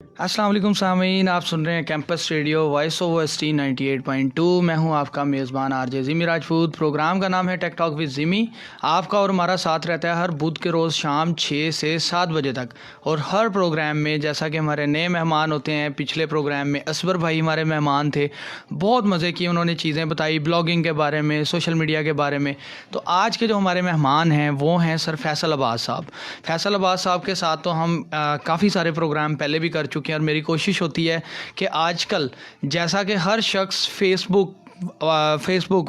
अस्सलाम वालेकुम सामीन, आप सुन रहे हैं campus radio voice over ST 98.2। मैं हूं आपका मेज़बान RJ ज़िमी राजपूत। प्रोग्राम का नाम है टेक टॉक विद ज़िमी। आपका और हमारा साथ रहता है हर बुध के रोज़ शाम 6 से 7 बजे तक। और हर प्रोग्राम में जैसा कि हमारे नए मेहमान होते हैं, पिछले प्रोग्राम में असवर भाई हमारे मेहमान थे, बहुत मज़े किए, उन्होंने चीज़ें बताई ब्लॉगिंग के बारे में, सोशल मीडिया के बारे में। तो आज के जो हमारे मेहमान हैं वो हैं सर फैसल अब्बास साहब। फैसल अब्बास साहब के साथ तो हम काफ़ी सारे प्रोग्राम पहले भी कर चुके हैं और मेरी कोशिश होती है कि आजकल जैसा कि हर शख्स फेसबुक,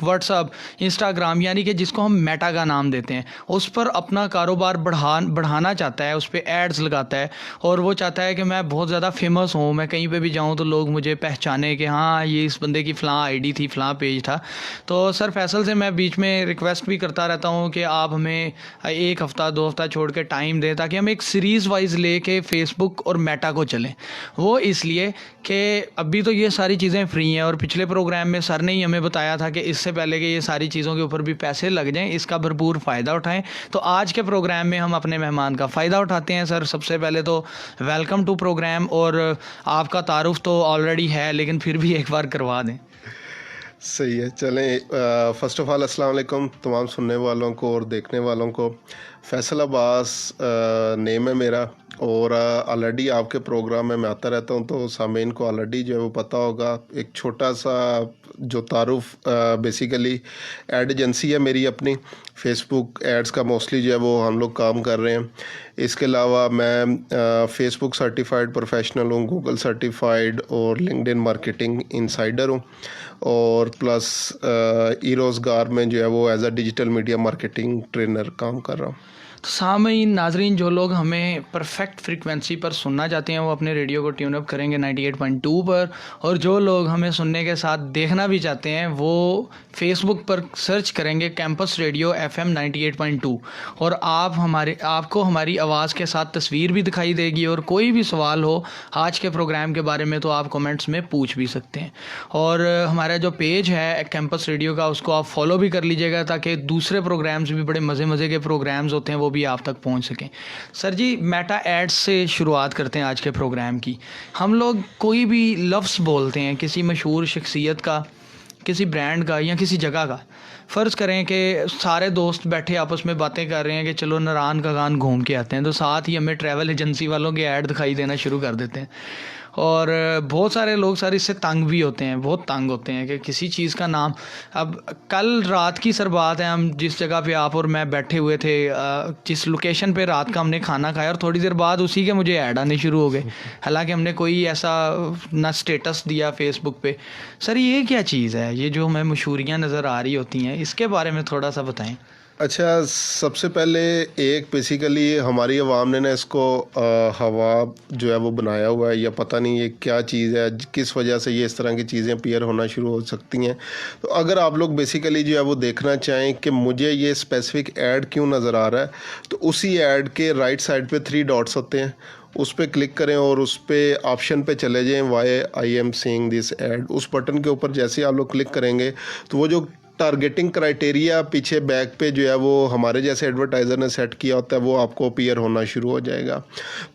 व्हाट्सअप, इंस्टाग्राम यानी कि जिसको हम मेटा का नाम देते हैं, उस पर अपना कारोबार बढ़ाना चाहता है, उस पर एड्स लगाता है और वो चाहता है कि मैं बहुत ज़्यादा फेमस हूँ, मैं कहीं पे भी जाऊँ तो लोग मुझे पहचाने कि हाँ ये इस बंदे की फ़लाँ आईडी थी, फ़लाँ पेज था। तो सर फैसल से मैं बीच में रिक्वेस्ट भी करता रहता हूँ कि आप हमें एक हफ़्ता 2 हफ़्ता छोड़ के टाइम दें ताकि हम एक सीरीज़ वाइज ले के फेसबुक और मेटा को चलें। वो इसलिए कि अभी तो ये सारी चीज़ें फ्री हैं और पिछले प्रोग्राम में सर ने ही हमें बताया था कि इससे पहले कि ये सारी चीज़ों के ऊपर भी पैसे लग जाएं, इसका भरपूर फ़ायदा उठाएं। तो आज के प्रोग्राम में हम अपने मेहमान का फ़ायदा उठाते हैं। सर सबसे पहले तो वेलकम टू प्रोग्राम, और आपका तारुफ तो ऑलरेडी है लेकिन फिर भी एक बार करवा दें। सही है, चलें। फ़र्स्ट ऑफ़ ऑल अस्सलाम वालेकुम तमाम सुनने वालों को और देखने वालों को। फैसल अब्बास नेम है मेरा, और ऑलरेडी आपके प्रोग्राम में मैं आता रहता हूं, तो सामीन को ऑलरेडी जो है वो पता होगा। एक छोटा सा जो तारुफ, बेसिकली एड एजेंसी है मेरी अपनी, फेसबुक एड्स का मोस्टली जो है वो हम लोग काम कर रहे हैं। इसके अलावा मैं फेसबुक सर्टिफाइड प्रोफेशनल हूँ, गूगल सर्टिफाइड और लिंक्डइन मार्केटिंग इनसाइडर हूँ, और प्लस ई रोज़गार में जो है वो as a digital media marketing trainer काम कर रहा हूँ। तो सामीन नाजरीन, जो लोग हमें परफेक्ट फ्रीक्वेंसी पर सुनना चाहते हैं वो अपने रेडियो को ट्यून अप करेंगे 98.2 पर, और जो लोग हमें सुनने के साथ देखना भी चाहते हैं वो फेसबुक पर सर्च करेंगे कैंपस रेडियो FM 98.2, और आपको हमारी आवाज़ के साथ तस्वीर भी दिखाई देगी। और कोई भी सवाल हो आज के प्रोग्राम के बारे में तो आप कमेंट्स में पूछ भी सकते हैं। और हमारा जो पेज है कैंपस रेडियो का, उसको आप फॉलो भी कर लीजिएगा ताकि दूसरे प्रोग्राम्स भी, बड़े मज़े के प्रोग्राम्स होते हैं, वो भी आप तक पहुंच सकें। सर जी, मेटा एड्स से शुरुआत करते हैं आज के प्रोग्राम की। हम लोग कोई भी लफ्ज़ बोलते हैं किसी मशहूर शख्सियत का, किसी ब्रांड का या किसी जगह का, फ़र्ज़ करें कि सारे दोस्त बैठे आपस में बातें कर रहे हैं कि चलो नारायण का गान घूम के आते हैं, तो साथ ही हमें ट्रैवल एजेंसी वालों के ऐड दिखाई देना शुरू कर देते हैं। और बहुत सारे लोग सर इससे तंग भी होते हैं, बहुत तंग होते हैं कि किसी चीज़ का नाम। अब कल रात की सर बात है, हम जिस जगह पे आप और मैं बैठे हुए थे, जिस लोकेशन पे रात का हमने खाना खाया, और थोड़ी देर बाद उसी के मुझे ऐड आने शुरू हो गए, हालांकि हमने कोई ऐसा ना स्टेटस दिया फेसबुक पे। सर ये क्या चीज़ है, ये जो हमें मशहूरियाँ नज़र आ रही होती हैं, इसके बारे में थोड़ा सा बताएं। अच्छा, सबसे पहले एक बेसिकली हमारी आवाम ने ना इसको हवा जो है वो बनाया हुआ है, या पता नहीं ये क्या चीज़ है, किस वजह से ये इस तरह की चीज़ें अपीयर होना शुरू हो सकती हैं। तो अगर आप लोग बेसिकली जो है वो देखना चाहें कि मुझे ये स्पेसिफिक ऐड क्यों नज़र आ रहा है, तो उसी ऐड के राइट साइड पे 3 डॉट्स होते हैं, उस पर क्लिक करें और उस पर ऑप्शन पे चले जाएं, why I am seeing this ad. उस बटन के ऊपर जैसे आप लोग क्लिक करेंगे तो वो जो टारगेटिंग क्राइटेरिया पीछे बैक पे जो है वो हमारे जैसे एडवर्टाइज़र ने सेट किया होता है, वो आपको अपीयर होना शुरू हो जाएगा।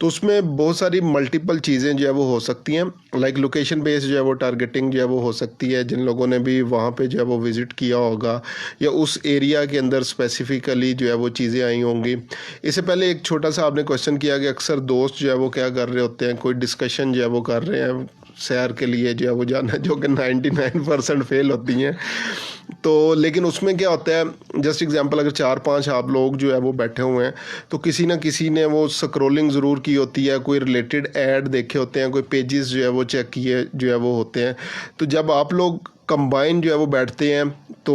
तो उसमें बहुत सारी मल्टीपल चीज़ें जो है वो हो सकती हैं, लाइक लोकेशन बेस्ड जो है वो टारगेटिंग जो है वो हो सकती है, जिन लोगों ने भी वहाँ पे जो है वो विज़िट किया होगा या उस एरिया के अंदर स्पेसिफिकली जो है वो चीज़ें आई होंगी। इससे पहले एक छोटा सा आपने क्वेश्चन किया कि अक्सर दोस्त जो है वो क्या कर रहे होते हैं, कोई डिस्कशन जो है वो कर रहे हैं सैर के लिए जो है वो जाना, जो कि 99% फेल होती हैं। तो लेकिन उसमें क्या होता है, जस्ट एग्जांपल, अगर 4-5 आप लोग जो है वो बैठे हुए हैं तो किसी ना किसी ने वो स्क्रॉलिंग ज़रूर की होती है, कोई रिलेटेड ऐड देखे होते हैं, कोई पेजेस जो है वो चेक किए जो है वो होते हैं। तो जब आप लोग कंबाइन जो है वो बैठते हैं तो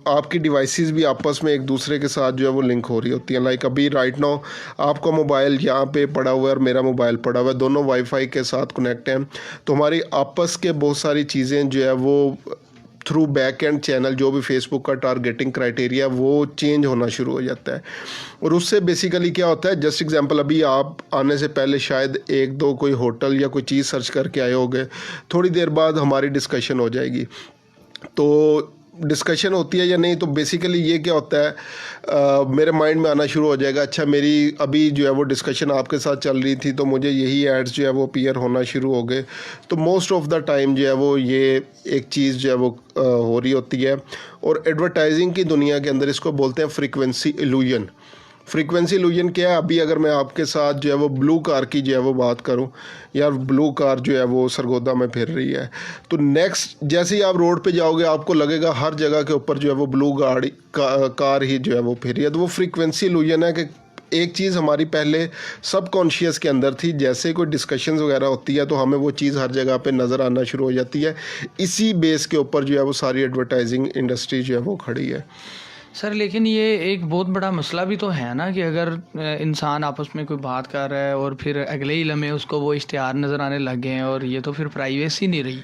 आपकी डिवाइसेस भी आपस में एक दूसरे के साथ जो है वो लिंक हो रही होती हैं। लाइक अभी राइट नाउ आपका मोबाइल यहाँ पे पड़ा हुआ है और मेरा मोबाइल पड़ा हुआ है, दोनों वाईफाई के साथ कनेक्ट हैं, तो हमारी आपस के बहुत सारी चीज़ें जो है वो थ्रू बैक एंड चैनल, जो भी फेसबुक का टारगेटिंग क्राइटेरिया, वो चेंज होना शुरू हो जाता है। और उससे बेसिकली क्या होता है, जस्ट एग्जांपल, अभी आप आने से पहले शायद 1-2 कोई होटल या कोई चीज़ सर्च करके आए होंगे, थोड़ी देर बाद हमारी डिस्कशन हो जाएगी, तो डिस्कशन होती है या नहीं, तो बेसिकली ये क्या होता है, मेरे माइंड में आना शुरू हो जाएगा, अच्छा मेरी अभी जो है वो डिस्कशन आपके साथ चल रही थी तो मुझे यही एड्स जो है वो अपीयर होना शुरू हो गए। तो मोस्ट ऑफ द टाइम जो है वो ये एक चीज़ जो है वो हो रही होती है। और एडवर्टाइजिंग की दुनिया के अंदर इसको बोलते हैं फ्रीक्वेंसी इल्यूजन। फ्रीक्वेंसी इल्यूजन क्या है? अभी अगर मैं आपके साथ जो है वो ब्लू कार की जो है वो बात करूं, यार ब्लू कार जो है वो सरगोदा में फिर रही है, तो नेक्स्ट जैसे ही आप रोड पे जाओगे आपको लगेगा हर जगह के ऊपर जो है वो ब्लू गाड़ी कार ही जो है वो फिर रही है। तो वो फ्रीक्वेंसी इल्यूजन है कि एक चीज़ हमारी पहले सबकॉन्शियस के अंदर थी, जैसे कोई डिस्कशंस वगैरह होती है तो हमें वो चीज़ हर जगह पे नज़र आना शुरू हो जाती है। इसी बेस के ऊपर जो है वो सारी एडवर्टाइजिंग इंडस्ट्री जो है वो खड़ी है। सर लेकिन ये एक बहुत बड़ा मसला भी तो है ना कि अगर इंसान आपस में कोई बात कर रहा है और फिर अगले ही लम्हे उसको वो इश्तिहार नज़र आने लग गए हैं, और ये तो फिर प्राइवेसी नहीं रही।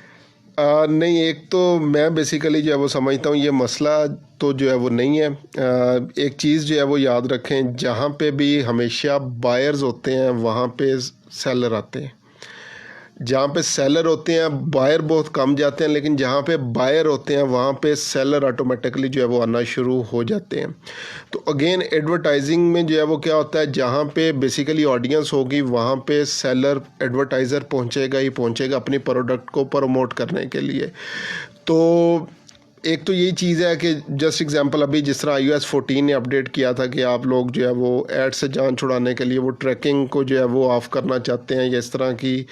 नहीं, एक तो मैं बेसिकली जो है वो समझता हूँ ये मसला तो जो है वो नहीं है। एक चीज़ जो है वो याद रखें, जहाँ पे भी हमेशा बायर्स होते हैं वहाँ पे सेलर आते हैं। जहाँ पे सेलर होते हैं बायर बहुत कम जाते हैं, लेकिन जहाँ पे बायर होते हैं वहाँ पे सेलर ऑटोमेटिकली जो है वो आना शुरू हो जाते हैं। तो अगेन एडवर्टाइजिंग में जो है वो क्या होता है, जहाँ पे बेसिकली ऑडियंस होगी वहाँ पे सेलर एडवर्टाइज़र पहुँचेगा ही पहुँचेगा अपनी प्रोडक्ट को प्रमोट करने के लिए। तो एक तो यही चीज़ है कि जस्ट एग्जांपल अभी जिस तरह iOS 14 ने अपडेट किया था कि आप लोग जो है वो ऐड से जान छुड़ाने के लिए वो ट्रैकिंग को जो है वो ऑफ़ करना चाहते हैं, या इस तरह की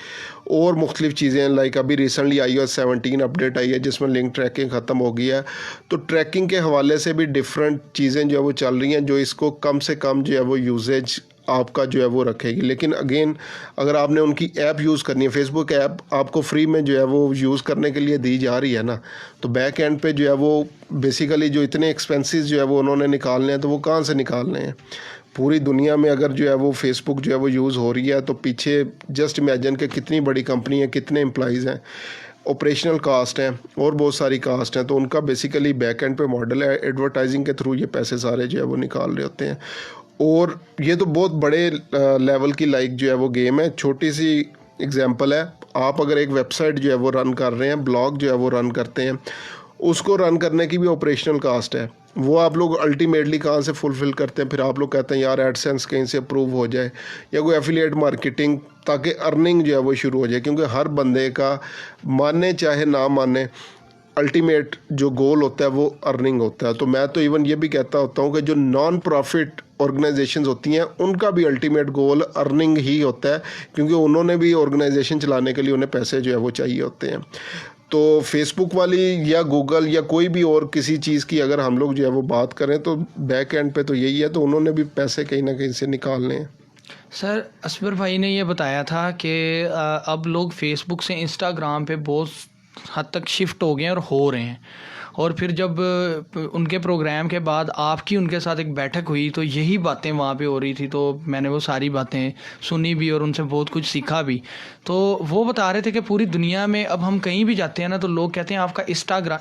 और मुख्तलिफ़ चीज़ें। लाइक अभी रिसेंटली iOS 17 अपडेट आई है जिसमें लिंक ट्रैकिंग ख़त्म हो गई है। तो ट्रैकिंग के हवाले से भी डिफरेंट चीज़ें जो है वो चल रही हैं जो इसको कम से कम जो है वो यूजेज आपका जो है वो रखेगी। लेकिन अगेन अगर आपने उनकी ऐप यूज़ करनी है, फेसबुक ऐप आपको फ्री में जो है वो यूज़ करने के लिए दी जा रही है ना, तो बैक एंड पे जो है वो बेसिकली जो इतने एक्सपेंसेस जो है वो उन्होंने निकालने हैं तो वो कहाँ से निकालने हैं? पूरी दुनिया में अगर जो है वो फेसबुक जो है वो यूज़ हो रही है तो पीछे जस्ट इमेजिन कि कितनी बड़ी कंपनी है, कितने एम्प्लॉइज़ हैं, ऑपरेशनल कास्ट हैं और बहुत सारी कास्ट हैं। तो उनका बेसिकली बैक एंड पे मॉडल है, एडवर्टाइजिंग के थ्रू ये पैसे सारे जो है वो निकाल रहे होते हैं। और ये तो बहुत बड़े लेवल की लाइक जो है वो गेम है। छोटी सी एग्जांपल है, आप अगर एक वेबसाइट जो है वो रन कर रहे हैं, ब्लॉग जो है वो रन करते हैं, उसको रन करने की भी ऑपरेशनल कास्ट है, वो आप लोग अल्टीमेटली कहाँ से फुलफ़िल करते हैं? फिर आप लोग कहते हैं यार एडसेंस कहीं से अप्रूव हो जाए या कोई एफिलिएट मार्केटिंग, ताकि अर्निंग जो है वो शुरू हो जाए। क्योंकि हर बंदे का माने चाहे ना माने अल्टीमेट जो गोल होता है वो अर्निंग होता है। तो मैं तो इवन ये भी कहता होता हूँ कि जो नॉन प्रॉफिट ऑर्गेनाइजेशंस होती हैं उनका भी अल्टीमेट गोल अर्निंग ही होता है, क्योंकि उन्होंने भी ऑर्गेनाइजेशन चलाने के लिए उन्हें पैसे जो है वो चाहिए होते हैं। तो फेसबुक वाली या गूगल या कोई भी और किसी चीज़ की अगर हम लोग जो है वो बात करें तो बैक एंड पे तो यही है, तो उन्होंने भी पैसे कहीं ना कहीं से निकालने हैं। सर असबर भाई ने ये बताया था कि अब लोग फेसबुक से इंस्टाग्राम पे बहुत हद तक शिफ्ट हो गए हैं और हो रहे हैं। और फिर जब उनके प्रोग्राम के बाद आपकी उनके साथ एक बैठक हुई तो यही बातें वहाँ पे हो रही थी, तो मैंने वो सारी बातें सुनी भी और उनसे बहुत कुछ सीखा भी। तो वो बता रहे थे कि पूरी दुनिया में अब हम कहीं भी जाते हैं ना तो लोग कहते हैं आपका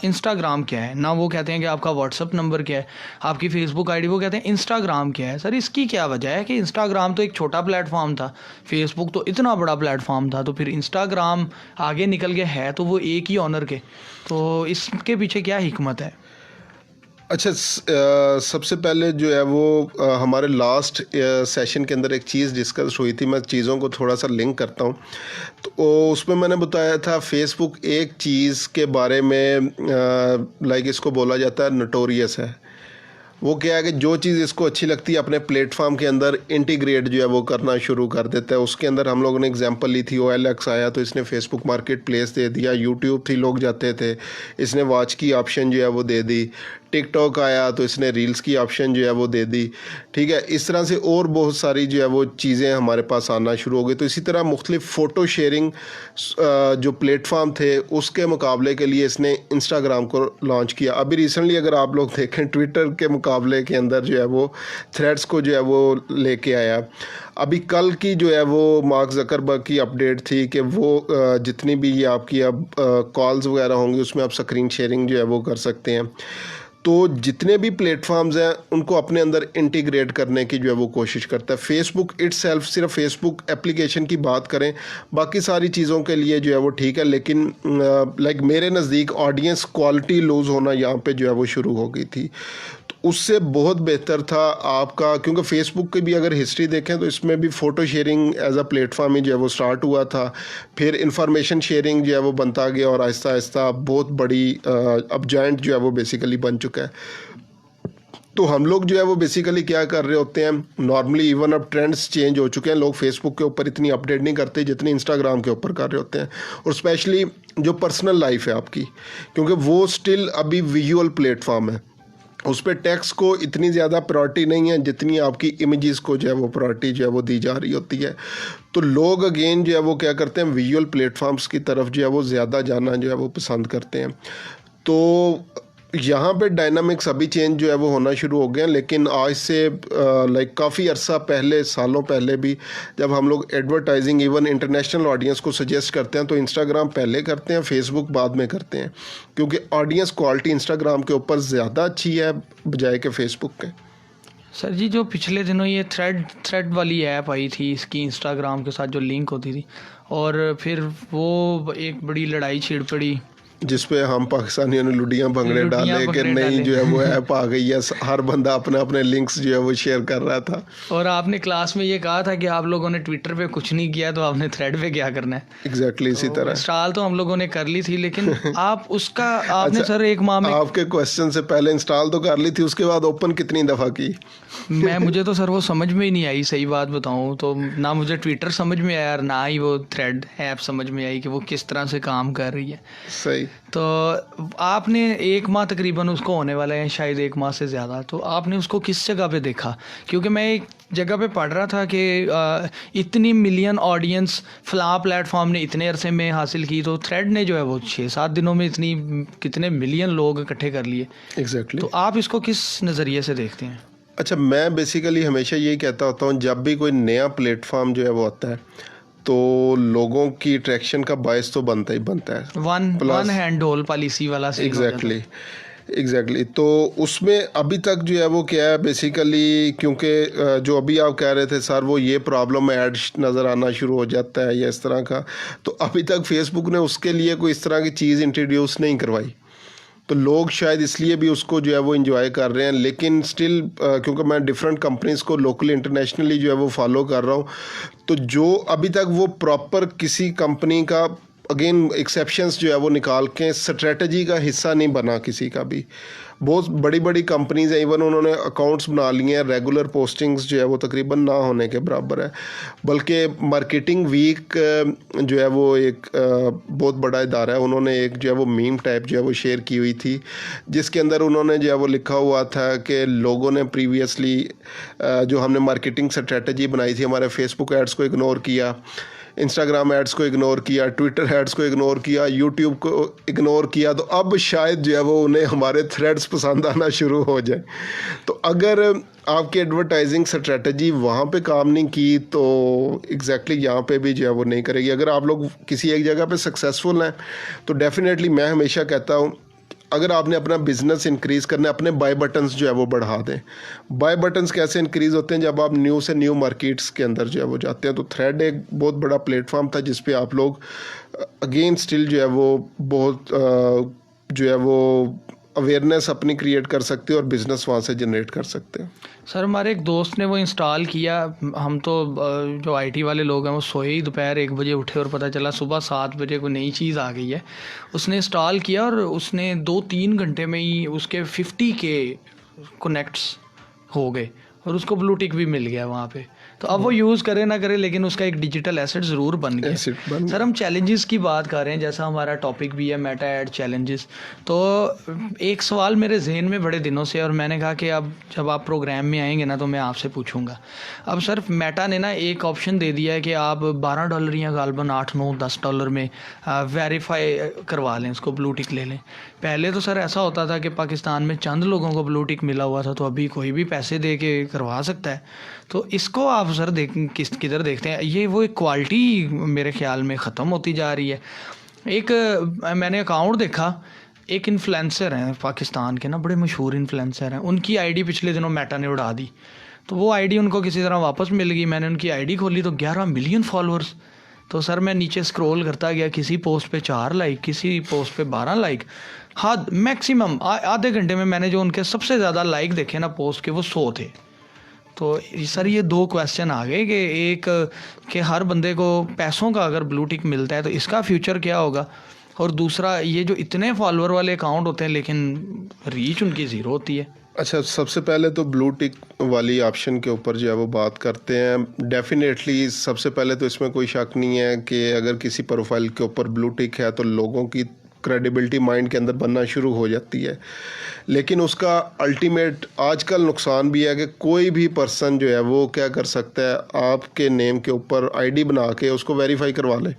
इंस्टाग्राम क्या है, ना वो कहते हैं कि आपका व्हाट्सअप नंबर क्या है, आपकी फेसबुक आईडी, वो कहते हैं इंस्टाग्राम क्या है। सर इसकी क्या वजह है कि इंस्टाग्राम तो एक छोटा प्लेटफॉर्म था, फेसबुक तो इतना बड़ा प्लेटफॉर्म था, तो फिर इंस्टाग्राम आगे निकल गया है तो वो एक ही ऑनर के, तो इसके पीछे क्या हिकमत है? अच्छा, सबसे पहले जो है वो हमारे लास्ट सेशन के अंदर एक चीज़ डिस्कस हुई थी, मैं चीज़ों को थोड़ा सा लिंक करता हूँ। तो उसमें मैंने बताया था फेसबुक एक चीज़ के बारे में लाइक इसको बोला जाता है नोटोरियस है। वो क्या है कि जो चीज़ इसको अच्छी लगती है अपने प्लेटफॉर्म के अंदर इंटीग्रेट जो है वो करना शुरू कर देता है। उसके अंदर हम लोगों ने एग्जांपल ली थी, OLX आया तो इसने फेसबुक मार्केट प्लेस दे दिया, यूट्यूब थी लोग जाते थे इसने वॉच की ऑप्शन जो है वो दे दी, टिकटॉक आया तो इसने रील्स की ऑप्शन जो है वो दे दी। ठीक है, इस तरह से और बहुत सारी जो है वो चीज़ें हमारे पास आना शुरू हो गई। तो इसी तरह मुख्तलिफ फ़ोटो शेयरिंग जो प्लेटफॉर्म थे उसके मुकाबले के लिए इसने इंस्टाग्राम को लॉन्च किया। अभी रिसेंटली अगर आप लोग देखें ट्विटर के मुकाबले के अंदर जो है वो थ्रेड्स को जो है वो लेके आया। अभी कल की जो है वो मार्क ज़करबर्ग की अपडेट थी कि वो जितनी भी ये आपकी अब कॉल्स वगैरह होंगी उसमें आप स्क्रीन शेयरिंग जो है वो कर सकते हैं। तो जितने भी प्लेटफॉर्म्स हैं उनको अपने अंदर इंटीग्रेट करने की जो है वो कोशिश करता है। फेसबुक इटसेल्फ, सिर्फ फेसबुक एप्लीकेशन की बात करें, बाकी सारी चीज़ों के लिए जो है वो ठीक है, लेकिन लाइक मेरे नज़दीक ऑडियंस क्वालिटी लूज़ होना यहाँ पे जो है वो शुरू हो गई थी। तो उससे बहुत बेहतर था आपका, क्योंकि फेसबुक की भी अगर हिस्ट्री देखें तो इसमें भी photo sharing as a platform ही जो है वो स्टार्ट हुआ था, फिर इंफॉर्मेशन शेयरिंग जो है वो बनता गया और आहिस्ता आहिस्ता बहुत बड़ी अब जॉइंट जो है वो बेसिकली बन चुका है। तो हम लोग जो है वो बेसिकली क्या कर रहे होते हैं, नॉर्मली इवन अब ट्रेंड्स चेंज हो चुके हैं, लोग फेसबुक के ऊपर इतनी अपडेट नहीं करते जितनी इंस्टाग्राम के ऊपर कर रहे होते हैं, और स्पेशली जो पर्सनल लाइफ है आपकी, क्योंकि वो स्टिल अभी विजुअल प्लेटफॉर्म है, उस पर टेक्स्ट को इतनी ज़्यादा प्रायोरिटी नहीं है जितनी आपकी इमेजेस को जो है वो प्रायोरिटी जो है वो दी जा रही होती है। तो लोग अगेन जो है वो क्या करते हैं, विजुअल प्लेटफॉर्म्स की तरफ जो है वो ज़्यादा जाना जो है वो पसंद करते हैं। तो यहाँ पे डायनामिक्स अभी चेंज जो है वो होना शुरू हो गए हैं, लेकिन आज से लाइक काफ़ी अरसा पहले, सालों पहले भी जब हम लोग एडवर्टाइजिंग इवन इंटरनेशनल ऑडियंस को सजेस्ट करते हैं तो इंस्टाग्राम पहले करते हैं, फेसबुक बाद में करते हैं, क्योंकि ऑडियंस क्वालिटी इंस्टाग्राम के ऊपर ज़्यादा अच्छी है बजाय के फेसबुक के। सर जी, जो पिछले दिनों ये थ्रेड वाली ऐप आई थी, इसकी इंस्टाग्राम के साथ जो लिंक होती थी, और फिर वो एक बड़ी लड़ाई छिड़ पड़ी जिसपे हम पाकिस्तानियों ने लुडियाँ भंगड़े डाले कि नहीं जो है वो ऐप आ गई है, हर बंदा अपने अपने लिंक्स जो है वो शेयर कर रहा था। और आपने क्लास में ये कहा था कि आप लोगों ने ट्विटर पे कुछ नहीं किया तो आपने थ्रेड पे क्या करना है। एग्जैक्टली इसी तरह इंस्टॉल तो हम लोगों ने कर ली थी, लेकिन आप उसका आपने अच्छा, सर एक माह में आपके क्वेश्चन से पहले इंस्टॉल तो कर ली थी, उसके बाद ओपन कितनी दफ़ा की? मुझे तो सर वो समझ में ही नहीं आई, सही बात बताऊं तो, ना मुझे ट्विटर समझ में आया और ना ही वो थ्रेड ऐप समझ में आई कि वो किस तरह से काम कर रही है। सही। तो आपने एक माह तकरीबन उसको होने वाला है, शायद एक माह से ज़्यादा, तो आपने उसको किस जगह पे देखा? क्योंकि मैं एक जगह पे पढ़ रहा था कि इतनी मिलियन ऑडियंस फ़लाँ प्लेटफॉर्म ने इतने अरसे में हासिल की, तो थ्रेड ने जो है वो 6-7 दिनों में इतनी कितने मिलियन लोग इकट्ठे कर लिए। एग्जैक्टली। तो आप इसको किस नज़रिए से देखते हैं? अच्छा, मैं बेसिकली हमेशा यही कहता होता हूँ, जब भी कोई नया प्लेटफॉर्म जो है वो आता है तो लोगों की अट्रैक्शन का बायस तो बनता ही बनता है। वन हैंड होल पॉलिसी वाला सीन हो जाता है। एग्जैक्टली। तो उसमें अभी तक जो है वो क्या है बेसिकली, क्योंकि जो अभी आप कह रहे थे सर, वो ये प्रॉब्लम एड्स नज़र आना शुरू हो जाता है या इस तरह का, तो अभी तक फेसबुक ने उसके लिए कोई इस तरह की चीज़ इंट्रोड्यूस नहीं करवाई, तो लोग शायद इसलिए भी उसको जो है वो एंजॉय कर रहे हैं। लेकिन स्टिल क्योंकि मैं डिफरेंट कंपनीज़ को लोकली इंटरनेशनली जो है वो फॉलो कर रहा हूँ, तो जो अभी तक वो प्रॉपर किसी कंपनी का, अगेन एक्सेप्शंस जो है वो निकाल के, स्ट्रेटजी का हिस्सा नहीं बना किसी का भी। बहुत बड़ी बड़ी कंपनीज़ हैं, इवन उन्होंने अकाउंट्स बना लिए हैं, रेगुलर पोस्टिंग्स जो है वो तकरीबन ना होने के बराबर है। बल्कि मार्केटिंग वीक जो है वो एक बहुत बड़ा इदारा है, उन्होंने एक जो है वो मीम टाइप जो है वो शेयर की हुई थी, जिसके अंदर उन्होंने जो है वो लिखा हुआ था कि लोगों ने प्रीवियसली जो हमने मार्केटिंग स्ट्रेटजी बनाई थी, हमारे फेसबुक एड्स को इग्नोर किया, इंस्टाग्राम एड्स को इग्नोर किया, ट्विटर एड्स को इग्नोर किया, यूट्यूब को इग्नोर किया, तो अब शायद जो है वो उन्हें हमारे थ्रेड्स पसंद आना शुरू हो जाए। तो अगर आपकी एडवर्टाइजिंग स्ट्रेटजी वहाँ पे काम नहीं की तो एग्जैक्टली यहाँ पे भी जो है वो नहीं करेगी। अगर आप लोग किसी एक जगह पे सक्सेसफुल हैं तो डेफिनेटली मैं हमेशा कहता हूँ, अगर आपने अपना बिजनेस इंक्रीज़ करना है, अपने बाय बटन्स जो है वो बढ़ा दें। बाय बटन्स कैसे इंक्रीज़ होते हैं? जब आप न्यू से न्यू मार्केट्स के अंदर जो है वो जाते हैं। तो थ्रेड एक बहुत बड़ा प्लेटफॉर्म था जिस पे आप लोग अगेन स्टिल जो है वो बहुत जो है वो अवेयरनेस अपनी क्रिएट कर सकते हो और बिज़नेस वहाँ से जनरेट कर सकते हो। सर, हमारे एक दोस्त ने वो इंस्टॉल किया, हम तो जो आईटी वाले लोग हैं वो सोए ही, दोपहर 1 बजे उठे और पता चला सुबह 7 बजे कोई नई चीज़ आ गई है। उसने इंस्टॉल किया और उसने 2-3 घंटे में ही उसके 50K कनेक्ट्स हो गए और उसको ब्लू टिक भी मिल गया वहाँ पे। तो अब वो यूज़ करे ना करे, लेकिन उसका एक डिजिटल एसेट ज़रूर बन गया। सर, हम चैलेंजेस की बात कर रहे हैं, जैसा हमारा टॉपिक भी है मेटा एड चैलेंजेस, तो एक सवाल मेरे जहन में बड़े दिनों से, और मैंने कहा कि अब जब आप प्रोग्राम में आएंगे ना तो मैं आपसे पूछूंगा। अब सर, मेटा ने ना एक ऑप्शन दे दिया है कि आप $12 या गालबन $8-9-10 में वेरीफाई करवा लें, उसको ब्लू टिक ले लें। पहले तो सर ऐसा होता था कि पाकिस्तान में चंद लोगों को ब्लू टिक मिला हुआ था, तो अभी कोई भी पैसे दे के करवा सकता है। तो इसको आप सर किधर देखते हैं? ये वो एक क्वालिटी मेरे ख्याल में ख़त्म होती जा रही है। एक मैंने अकाउंट देखा एक इन्फ्लुएंसर हैं पाकिस्तान के ना, बड़े मशहूर इन्फ्लुएंसर हैं, उनकी आईडी पिछले दिनों मेटा ने उड़ा दी। तो वो आईडी उनको किसी तरह वापस मिल गई। मैंने उनकी आईडी खोली तो 11 मिलियन फॉलोअर्स। तो सर मैं नीचे स्क्रॉल करता गया, किसी पोस्ट पे 4 लाइक, किसी पोस्ट पे 12 लाइक। हाँ, मैक्सिमम आधे घंटे में मैंने जो उनके सबसे ज़्यादा लाइक देखे ना पोस्ट के, वो 100 थे। तो सर ये 2 क्वेश्चन आ गए कि एक कि हर बंदे को पैसों का अगर ब्लू टिक मिलता है तो इसका फ्यूचर क्या होगा, और दूसरा ये जो इतने फॉलोअर वाले अकाउंट होते हैं लेकिन रीच उनकी ज़ीरो होती है। अच्छा, सबसे पहले तो ब्लू टिक वाली ऑप्शन के ऊपर जो है वो बात करते हैं। डेफिनेटली सबसे पहले तो इसमें कोई शक नहीं है कि अगर किसी प्रोफाइल के ऊपर ब्लू टिक है तो लोगों की क्रेडिबिलिटी माइंड के अंदर बनना शुरू हो जाती है। लेकिन उसका अल्टीमेट आजकल नुकसान भी है कि कोई भी पर्सन जो है वो क्या कर सकता है, आपके नेम के ऊपर आईडी बना के उसको वेरीफाई करवा ले।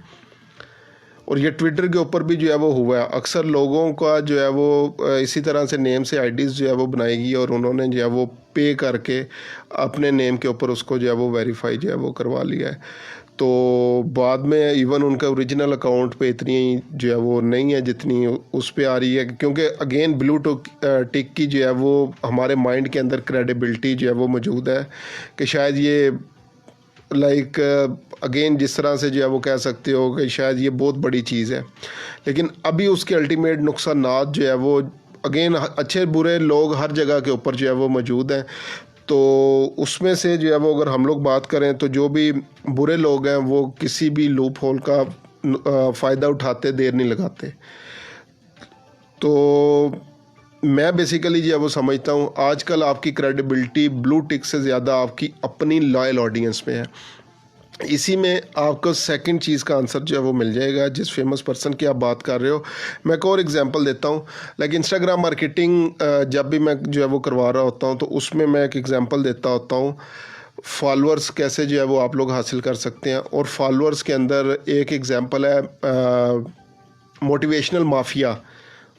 और ये ट्विटर के ऊपर भी जो है वो हुआ है। अक्सर लोगों का जो है वो इसी तरह से नेम से आईडीज़ जो है वो बनाएगी और उन्होंने जो है वो पे करके अपने नेम के ऊपर उसको जो है वो वेरीफाई जो है वो करवा लिया है। तो बाद में इवन उनका ओरिजिनल अकाउंट पे इतनी जो है वो नहीं है जितनी उस पे आ रही है, क्योंकि अगेन ब्लू टिक की जो है वो हमारे माइंड के अंदर क्रेडिबिलिटी जो है वो मौजूद है कि शायद ये लाइक अगेन जिस तरह से जो है वो कह सकते हो कि शायद ये बहुत बड़ी चीज़ है। लेकिन अभी उसके अल्टीमेट नुकसानात जो है वो अगेन अच्छे बुरे लोग हर जगह के ऊपर जो है वो मौजूद हैं। तो उसमें से जो है वो अगर हम लोग बात करें तो जो भी बुरे लोग हैं वो किसी भी लूप होल का फ़ायदा उठाते देर नहीं लगाते। तो मैं बेसिकली जो है वो समझता हूँ आजकल आपकी क्रेडिबिलिटी ब्लू टिक से ज़्यादा आपकी अपनी लॉयल ऑडियंस में है। इसी में आपको सेकंड चीज़ का आंसर जो है वो मिल जाएगा जिस फेमस पर्सन की आप बात कर रहे हो। मैं एक और एग्जांपल देता हूँ, लाइक इंस्टाग्राम मार्केटिंग जब भी मैं जो है वो करवा रहा होता हूँ तो उसमें मैं एक एग्जांपल देता होता हूँ फॉलोअर्स कैसे जो है वो आप लोग हासिल कर सकते हैं। और फॉलोअर्स के अंदर एक एग्जांपल है मोटिवेशनल माफिया,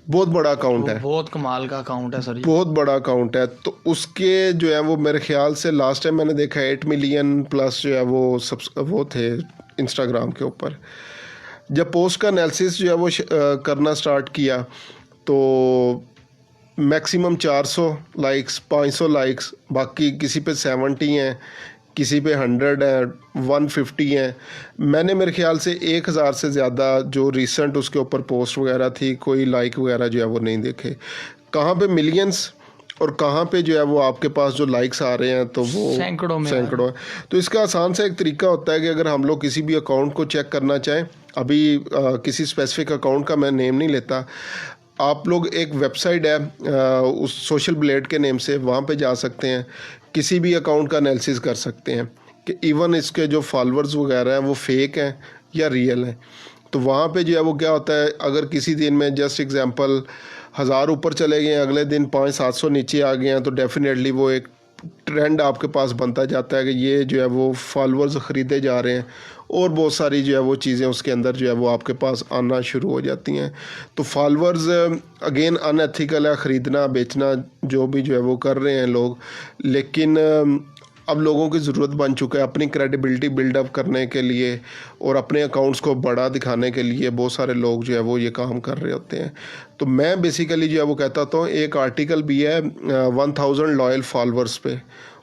बहुत बड़ा अकाउंट है, बहुत कमाल का अकाउंट है सर जी, बहुत बड़ा अकाउंट है। तो उसके जो है वो मेरे ख्याल से लास्ट टाइम मैंने देखा 8 मिलियन प्लस जो है वो थे इंस्टाग्राम के ऊपर। जब पोस्ट का एनालिसिस जो है वो करना स्टार्ट किया तो मैक्सिमम 400 लाइक्स, 500 लाइक्स, बाकी किसी पे 70 हैं, किसी पे 100 है, 150 हैं। मैंने मेरे ख्याल से 1000 से ज़्यादा जो रिसेंट उसके ऊपर पोस्ट वगैरह थी कोई लाइक वगैरह जो है वो नहीं देखे। कहाँ पे मिलियंस और कहाँ पे जो है वो आपके पास जो लाइक्स आ रहे हैं तो वो सैकड़ों में है। तो इसका आसान सा एक तरीका होता है कि अगर हम लोग किसी भी अकाउंट को चेक करना चाहें, अभी किसी स्पेसिफिक अकाउंट का मैं नेम नहीं लेता, आप लोग एक वेबसाइट है उस सोशल ब्लेड के नेम से, वहाँ पे जा सकते हैं, किसी भी अकाउंट का एनालिसिस कर सकते हैं कि इवन इसके जो फॉलोअर्स वगैरह हैं वो फेक हैं या रियल हैं। तो वहाँ पे जो है वो क्या होता है, अगर किसी दिन में जस्ट एग्जांपल 1000 ऊपर चले गए हैं, अगले दिन 500-700 नीचे आ गए हैं, तो डेफिनेटली वो एक ट्रेंड आपके पास बनता जाता है कि ये जो है वो फॉलोअर्स ख़रीदे जा रहे हैं और बहुत सारी जो है वो चीज़ें उसके अंदर जो है वो आपके पास आना शुरू हो जाती हैं। तो फॉलोअर्स अगेन अनएथिकल है, ख़रीदना बेचना जो भी जो है वो कर रहे हैं लोग। लेकिन अब लोगों की ज़रूरत बन चुका है अपनी क्रेडिबिलिटी बिल्डअप करने के लिए और अपने अकाउंट्स को बड़ा दिखाने के लिए बहुत सारे लोग जो है वो ये काम कर रहे होते हैं। तो मैं बेसिकली जो है वो कहता हूँ, एक आर्टिकल भी है 1000 लॉयल फॉलोअर्स पे,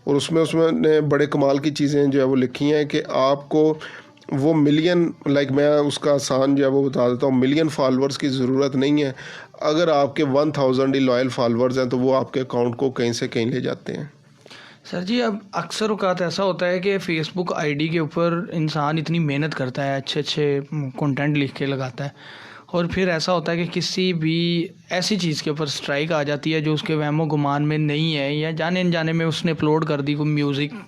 और उसमें बड़े कमाल की चीज़ें जो है वो लिखी हैं कि आपको वो मिलियन, लाइक मैं उसका आसान जो है वो बता देता हूँ, मिलियन फॉलोअर्स की ज़रूरत नहीं है। अगर आपके 1000 ही लॉयल फॉलोअर्स हैं तो वो आपके अकाउंट को कहीं से कहीं ले जाते हैं। सर जी, अब अक्सर औकात ऐसा होता है कि फ़ेसबुक आईडी के ऊपर इंसान इतनी मेहनत करता है, अच्छे अच्छे कंटेंट लिख के लगाता है, और फिर ऐसा होता है कि किसी भी ऐसी चीज़ के ऊपर स्ट्राइक आ जाती है जो उसके वहमो गुमान में नहीं है, या जाने अनजाने में उसने अपलोड कर दी कोई म्यूज़िक।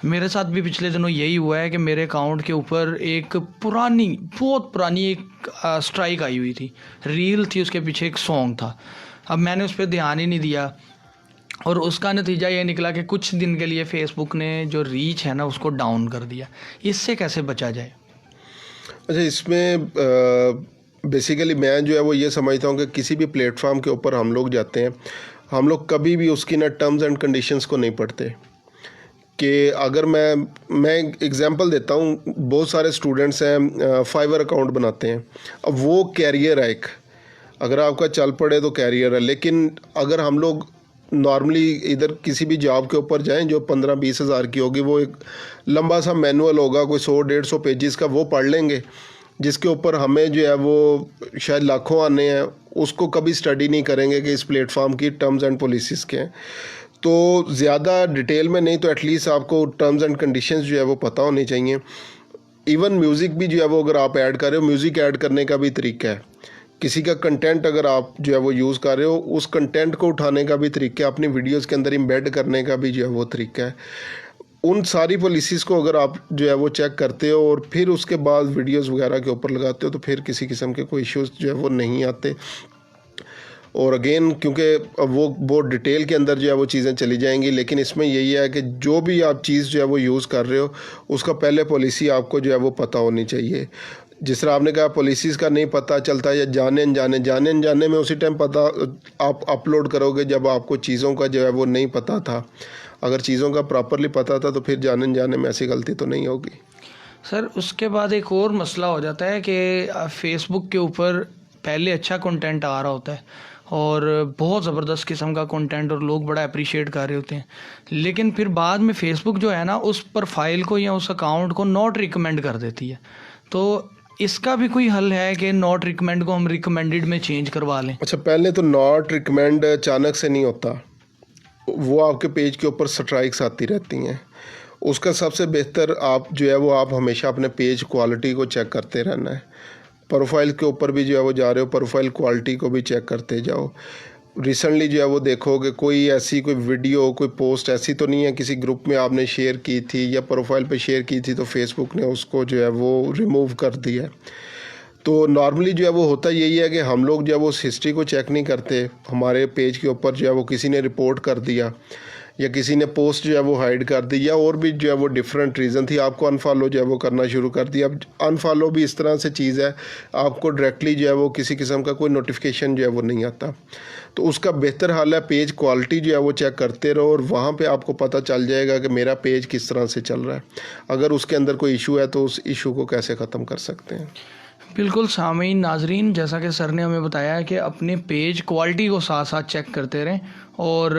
मेरे साथ भी पिछले दिनों यही हुआ है कि मेरे अकाउंट के ऊपर एक बहुत पुरानी एक स्ट्राइक आई हुई थी, रील थी, उसके पीछे एक सॉन्ग था। अब मैंने उस पर ध्यान ही नहीं दिया और उसका नतीजा ये निकला कि कुछ दिन के लिए फ़ेसबुक ने जो रीच है ना उसको डाउन कर दिया। इससे कैसे बचा जाए? अच्छा, इसमें बेसिकली मैं जो है वो ये समझता हूँ कि किसी भी प्लेटफॉर्म के ऊपर हम लोग जाते हैं, हम लोग कभी भी उसकी ना टर्म्स एंड कंडीशंस को नहीं पढ़ते। कि अगर मैं एग्जांपल देता हूँ, बहुत सारे स्टूडेंट्स हैं फाइवर अकाउंट बनाते हैं, अब वो कैरियर है एक, अगर आपका चल पड़े तो कैरियर है। लेकिन अगर हम लोग नॉर्मली इधर किसी भी जॉब के ऊपर जाएं जो 15-20 हज़ार की होगी, वो एक लंबा सा मैनुअल होगा, कोई 100-150 पेजेस का, वो पढ़ लेंगे, जिसके ऊपर हमें जो है वो शायद लाखों आने हैं, उसको कभी स्टडी नहीं करेंगे कि इस प्लेटफॉर्म की टर्म्स एंड पॉलिसीज़ के हैं। तो ज़्यादा डिटेल में नहीं तो एटलीस्ट आपको टर्म्स एंड कंडीशंस जो है वो पता होनी चाहिए। इवन म्यूज़िक भी जो है वो अगर आप ऐड कर रहे हो, म्यूज़िक ऐड करने का भी तरीका है। किसी का कंटेंट अगर आप जो है वो यूज़ कर रहे हो, उस कंटेंट को उठाने का भी तरीका है, अपनी वीडियोस के अंदर एम्बेड करने का भी जो है वो तरीका है। उन सारी पॉलिसीज़ को अगर आप जो है वो चेक करते हो और फिर उसके बाद वीडियोस वगैरह के ऊपर लगाते हो, तो फिर किसी किस्म के कोई इश्यूज़ जो है वो नहीं आते। और अगेन क्योंकि वो बहुत डिटेल के अंदर जो है वो चीज़ें चली जाएंगी, लेकिन इसमें यही है कि जो भी आप चीज़ जो है वो यूज़ कर रहे हो, उसका पहले पॉलिसी आपको जो है वो पता होनी चाहिए। जिस तरह आपने कहा पॉलिसीज़ का नहीं पता चलता, या जाने अनजाने में उसी टाइम पता आप अपलोड करोगे जब आपको चीज़ों का जो है वो नहीं पता था। अगर चीज़ों का प्रॉपरली पता था तो फिर जाने अनजाने में ऐसी गलती तो नहीं होगी। सर उसके बाद एक और मसला हो जाता है कि फेसबुक के ऊपर पहले अच्छा कंटेंट आ रहा होता है और बहुत ज़बरदस्त किस्म का कंटेंट और लोग बड़ा अप्रिशिएट कर रहे होते हैं, लेकिन फिर बाद में फेसबुक जो है ना उस प्रोफाइल को या उस अकाउंट को नॉट रिकमेंड कर देती है। तो इसका भी कोई हल है कि नॉट रिकमेंड को हम रिकमेंडेड में चेंज करवा लें? अच्छा, पहले तो नॉट रिकमेंड अचानक से नहीं होता, वो आपके पेज के ऊपर स्ट्राइक्स आती रहती हैं। उसका सबसे बेहतर आप जो है वो आप हमेशा अपने पेज क्वालिटी को चेक करते रहना है। प्रोफाइल के ऊपर भी जो है वो जा रहे हो, प्रोफाइल क्वालिटी को भी चेक करते जाओ। रिसेंटली जो है वो देखोगे कोई ऐसी कोई वीडियो, कोई पोस्ट ऐसी तो नहीं है किसी ग्रुप में आपने शेयर की थी या प्रोफाइल पे शेयर की थी तो फेसबुक ने उसको जो है वो रिमूव कर दिया है। तो नॉर्मली जो है वो होता यही है कि हम लोग जो है वो उस हिस्ट्री को चेक नहीं करते। हमारे पेज के ऊपर जो है वो किसी ने रिपोर्ट कर दिया या किसी ने पोस्ट जो है वो हाइड कर दी, या और भी जो है वो डिफरेंट रीज़न थी, आपको अनफॉलो जो है वो करना शुरू कर दिया। अब अनफॉलो भी इस तरह से चीज़ है, आपको डायरेक्टली जो है वो किसी किस्म का कोई नोटिफिकेशन जो है वो नहीं आता। तो उसका बेहतर हाल है पेज क्वालिटी जो है वो चेक करते रहो और वहाँ पे आपको पता चल जाएगा कि मेरा पेज किस तरह से चल रहा है। अगर उसके अंदर कोई इशू है तो उस इशू को कैसे ख़त्म कर सकते हैं। बिल्कुल सामीन नाजरीन, जैसा कि सर ने हमें बताया है कि अपने पेज क्वालिटी को साथ साथ चेक करते रहें और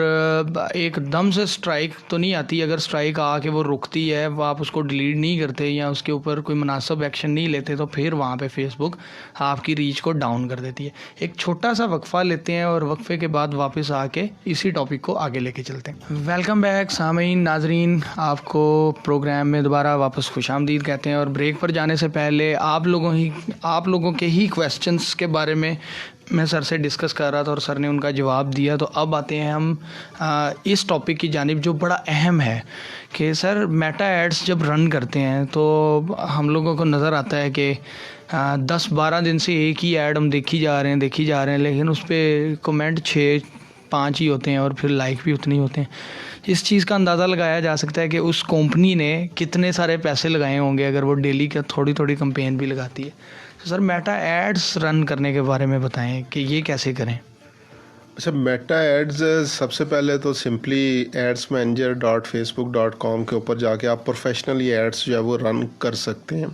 एकदम से स्ट्राइक तो नहीं आती। अगर स्ट्राइक आके वो रुकती है, वो आप उसको डिलीट नहीं करते या उसके ऊपर कोई मुनासिब एक्शन नहीं लेते, तो फिर वहाँ पे फेसबुक आपकी रीच को डाउन कर देती है। एक छोटा सा वक्फा लेते हैं और वक्फे के बाद वापस आके इसी टॉपिक को आगे लेके चलते हैं। वेलकम बैक सामीन नाजरीन, आपको प्रोग्राम में दोबारा वापस खुशामदीद कहते हैं। और ब्रेक पर जाने से पहले आप लोगों के ही क्वेश्चंस के बारे में मैं सर से डिस्कस कर रहा था और सर ने उनका जवाब दिया। तो अब आते हैं हम इस टॉपिक की जानिब जो बड़ा अहम है कि सर मेटा एड्स जब रन करते हैं तो हम लोगों को नज़र आता है कि 10-12 दिन से एक ही ऐड हम देखी जा रहे हैं, लेकिन उस पर कमेंट 6-5 ही होते हैं और फिर लाइक भी उतने ही होते हैं। इस चीज़ का अंदाज़ा लगाया जा सकता है कि उस कंपनी ने कितने सारे पैसे लगाए होंगे अगर वो डेली का थोड़ी थोड़ी कैंपेन भी लगाती है। तो सर मेटा एड्स रन करने के बारे में बताएं कि ये कैसे करें। अच्छा, मेटा एड्स सबसे पहले तो सिंपली adsmanager.facebook.com के ऊपर जाके आप प्रोफेशनली एड्स जो है वो रन कर सकते हैं।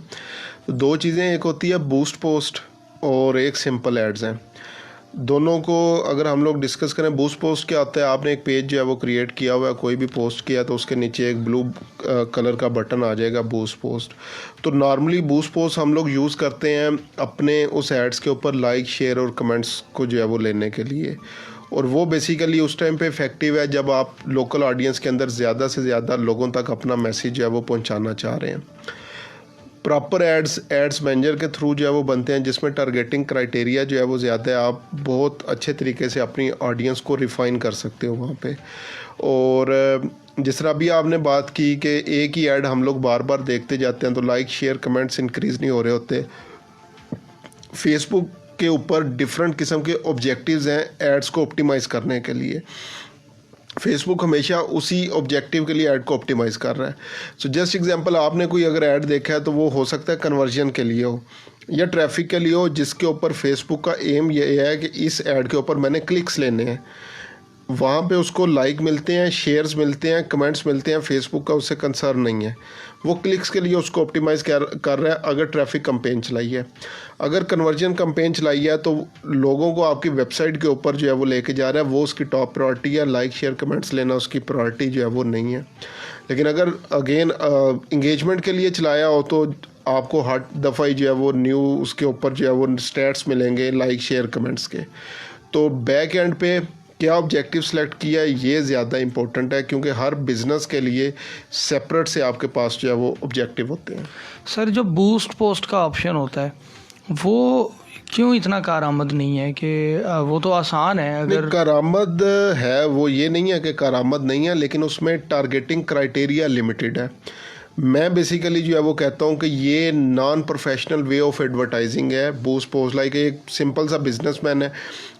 तो दो चीज़ें, एक होती है बूस्ट पोस्ट और एक सिंपल एड्स हैं। दोनों को अगर हम लोग डिस्कस करें, बूस्ट पोस्ट क्या होता है, आपने एक पेज जो है वो क्रिएट किया हुआ है, कोई भी पोस्ट किया तो उसके नीचे एक ब्लू कलर का बटन आ जाएगा बूस्ट पोस्ट। तो नॉर्मली बूस्ट पोस्ट हम लोग यूज़ करते हैं अपने उस एड्स के ऊपर लाइक, शेयर और कमेंट्स को जो है वो लेने के लिए। और वो बेसिकली उस टाइम पे इफ़ेक्टिव है जब आप लोकल ऑडियंस के अंदर ज़्यादा से ज़्यादा लोगों तक अपना मैसेज जो है वो पहुँचाना चाह रहे हैं। प्रॉपर एड्स मैनेजर के थ्रू जो है वो बनते हैं, जिसमें टारगेटिंग क्राइटेरिया जो है वो ज़्यादा है। आप बहुत अच्छे तरीके से अपनी ऑडियंस को रिफ़ाइन कर सकते हो वहाँ पे। और जिस तरह अभी आपने बात की कि एक ही ऐड हम लोग बार बार देखते जाते हैं तो लाइक, शेयर, कमेंट्स इंक्रीज़ नहीं हो रहे होते। फेसबुक के ऊपर डिफरेंट किस्म के ऑब्जेक्टिव्स हैं एड्स को ऑप्टिमाइज़ करने के लिए। फेसबुक हमेशा उसी ऑब्जेक्टिव के लिए ऐड को ऑप्टिमाइज़ कर रहा है। सो जस्ट एग्जांपल, आपने कोई अगर ऐड देखा है तो वो हो सकता है कन्वर्जन के लिए हो या ट्रैफिक के लिए हो, जिसके ऊपर फेसबुक का एम ये है कि इस ऐड के ऊपर मैंने क्लिक्स लेने हैं। वहाँ पे उसको लाइक मिलते हैं, शेयर्स मिलते हैं, कमेंट्स मिलते हैं, फेसबुक का उससे कंसर्न नहीं है। वो क्लिक्स के लिए उसको ऑप्टिमाइज़ कर रहा है अगर ट्रैफिक कैंपेन चलाई है। अगर कन्वर्जन कैंपेन चलाई है तो लोगों को आपकी वेबसाइट के ऊपर जो है वो लेके जा रहा है, वो उसकी टॉप प्रायोरिटी है। लाइक शेयर कमेंट्स लेना उसकी प्रायोरिटी जो है वो नहीं है। लेकिन अगर अगेन इंगेजमेंट के लिए चलाया हो तो आपको हर दफ़ा ही जो है वो न्यू उसके ऊपर जो है वो स्टैट्स मिलेंगे लाइक शेयर कमेंट्स के। तो बैक एंड पे क्या ऑब्जेक्टिव सेलेक्ट किया है ये ज़्यादा इंपॉर्टेंट है, क्योंकि हर बिज़नेस के लिए सेपरेट से आपके पास जो है वो ऑब्जेक्टिव होते हैं। सर जो बूस्ट पोस्ट का ऑप्शन होता है वो क्यों इतना कारआमद नहीं है कि वो तो आसान है नहीं, अगर कारआमद है, वो ये नहीं है कि कारआमद नहीं है, लेकिन उसमें टारगेटिंग क्राइटेरिया लिमिटेड है। मैं बेसिकली जो है वो कहता हूँ कि ये non professional way of advertising है। बूस्ट पोस्ट लाइक एक सिंपल सा बिजनेसमैन है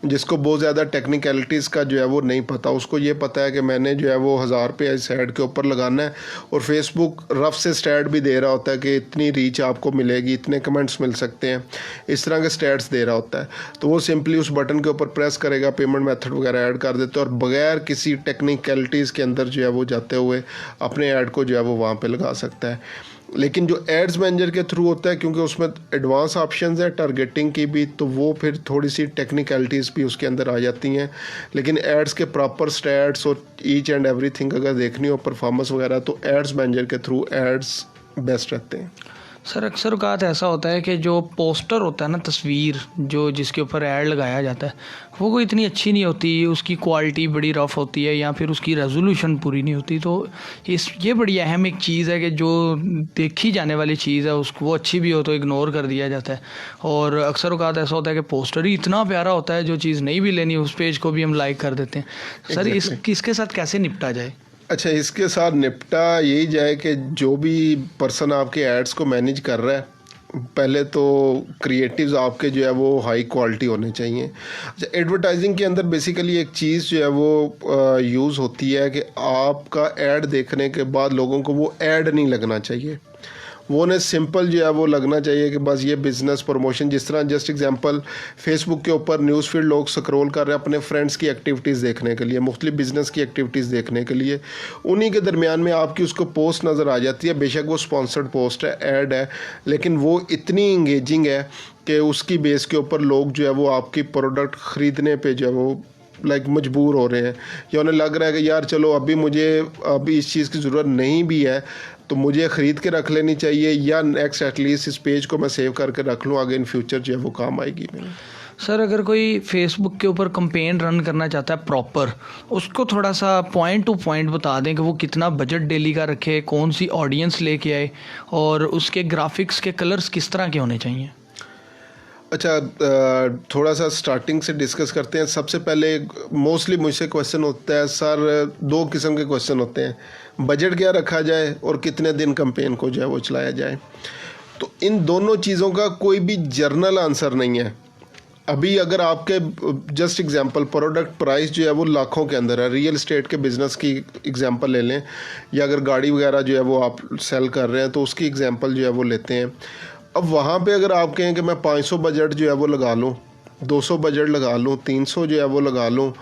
जिसको बहुत ज़्यादा टेक्निकलिटीज़ का जो है वो नहीं पता। उसको ये पता है कि मैंने जो है वो 1000 रुपये इस ऐड के ऊपर लगाना है, और फेसबुक रफ से स्टैट भी दे रहा होता है कि इतनी रीच आपको मिलेगी, इतने कमेंट्स मिल सकते हैं, इस तरह के स्टैट्स दे रहा होता है। तो वो सिंपली उस बटन के ऊपर प्रेस करेगा, पेमेंट मेथड वगैरह ऐड कर देते हैं, और बगैर किसी टेक्निकलिटीज़ के अंदर जो है वो जाते हुए अपने ऐड को जो है वो वहाँ पर लगा सकता है। लेकिन जो एड्स मैनेजर के थ्रू होता है, क्योंकि उसमें एडवांस ऑप्शंस है टारगेटिंग की भी, तो वो फिर थोड़ी सी टेक्निकलिटीज़ भी उसके अंदर आ जाती हैं। लेकिन एड्स के प्रॉपर स्टैट्स और ईच एंड एवरीथिंग अगर देखनी हो परफॉर्मेंस वगैरह, तो एड्स मैनेजर के थ्रू एड्स बेस्ट रहते हैं। सर अक्सर औक़ात ऐसा होता है कि जो पोस्टर होता है ना, तस्वीर जो जिसके ऊपर ऐड लगाया जाता है, वो कोई इतनी अच्छी नहीं होती, उसकी क्वालिटी बड़ी रफ़ होती है या फिर उसकी रेजोल्यूशन पूरी नहीं होती। तो ये बड़ी अहम एक चीज़ है कि जो देखी जाने वाली चीज़ है उसको वो अच्छी भी हो तो इग्नोर कर दिया जाता है। और अक्सर औक़ात ऐसा होता है कि पोस्टर ही इतना प्यारा होता है, जो चीज़ नहीं भी लेनी उस पेज को भी हम लाइक कर देते हैं। सर इसके साथ कैसे निपटा जाए? अच्छा, इसके साथ निपटा यही जाए कि जो भी पर्सन आपके एड्स को मैनेज कर रहा है, पहले तो क्रिएटिव्स आपके जो है वो हाई क्वालिटी होने चाहिए। अच्छा, एडवर्टाइजिंग के अंदर बेसिकली एक चीज़ जो है वो यूज़ होती है कि आपका ऐड देखने के बाद लोगों को वो ऐड नहीं लगना चाहिए, वो ने सिंपल जो है वो लगना चाहिए कि बस ये बिज़नेस प्रमोशन। जिस तरह जस्ट एग्जांपल फेसबुक के ऊपर न्यूज़ फीड लोग स्क्रॉल कर रहे हैं अपने फ्रेंड्स की एक्टिविटीज़ देखने के लिए, मुख्तलिफ बिज़नेस की एक्टिविटीज़ देखने के लिए, उन्हीं के दरमियान में आपकी उसको पोस्ट नज़र आ जाती है। बेशक वो स्पॉन्सर्ड पोस्ट है, ऐड है, लेकिन वो इतनी इंगेजिंग है कि उसकी बेस के ऊपर लोग जो है वो आपकी प्रोडक्ट ख़रीदने पर जो है वो मजबूर हो रहे हैं, या उन्हें लग रहा है कि यार चलो अभी इस चीज़ की ज़रूरत नहीं भी है तो मुझे ख़रीद के रख लेनी चाहिए, या नेक्स्ट एटलीस्ट इस पेज को मैं सेव करके रख लूँ, आगे इन फ्यूचर जो है वो काम आएगी मेरे। सर अगर कोई फेसबुक के ऊपर कंपेन रन करना चाहता है प्रॉपर, उसको थोड़ा सा पॉइंट टू पॉइंट बता दें कि वो कितना बजट डेली का रखे, कौन सी ऑडियंस लेके आए, और उसके ग्राफिक्स के कलर्स किस तरह के होने चाहिए? अच्छा, थोड़ा सा स्टार्टिंग से डिस्कस करते हैं। सबसे पहले मोस्टली मुझसे क्वेश्चन होता है, सर 2 किस्म के क्वेश्चन होते हैं, बजट क्या रखा जाए और कितने दिन कैंपेन को जो है वो चलाया जाए। तो इन दोनों चीज़ों का कोई भी जर्नल आंसर नहीं है। अभी अगर आपके जस्ट एग्जांपल प्रोडक्ट प्राइस जो है वो लाखों के अंदर है, रियल एस्टेट के बिज़नेस की एग्जांपल ले लें, या अगर गाड़ी वगैरह जो है वो आप सेल कर रहे हैं तो उसकी एग्जांपल जो है वो लेते हैं। अब वहाँ पे अगर आप कहें कि मैं 500 बजट जो है वो लगा लूँ, 200 बजट लगा लूँ, 300 जो है वो लगा लूँ,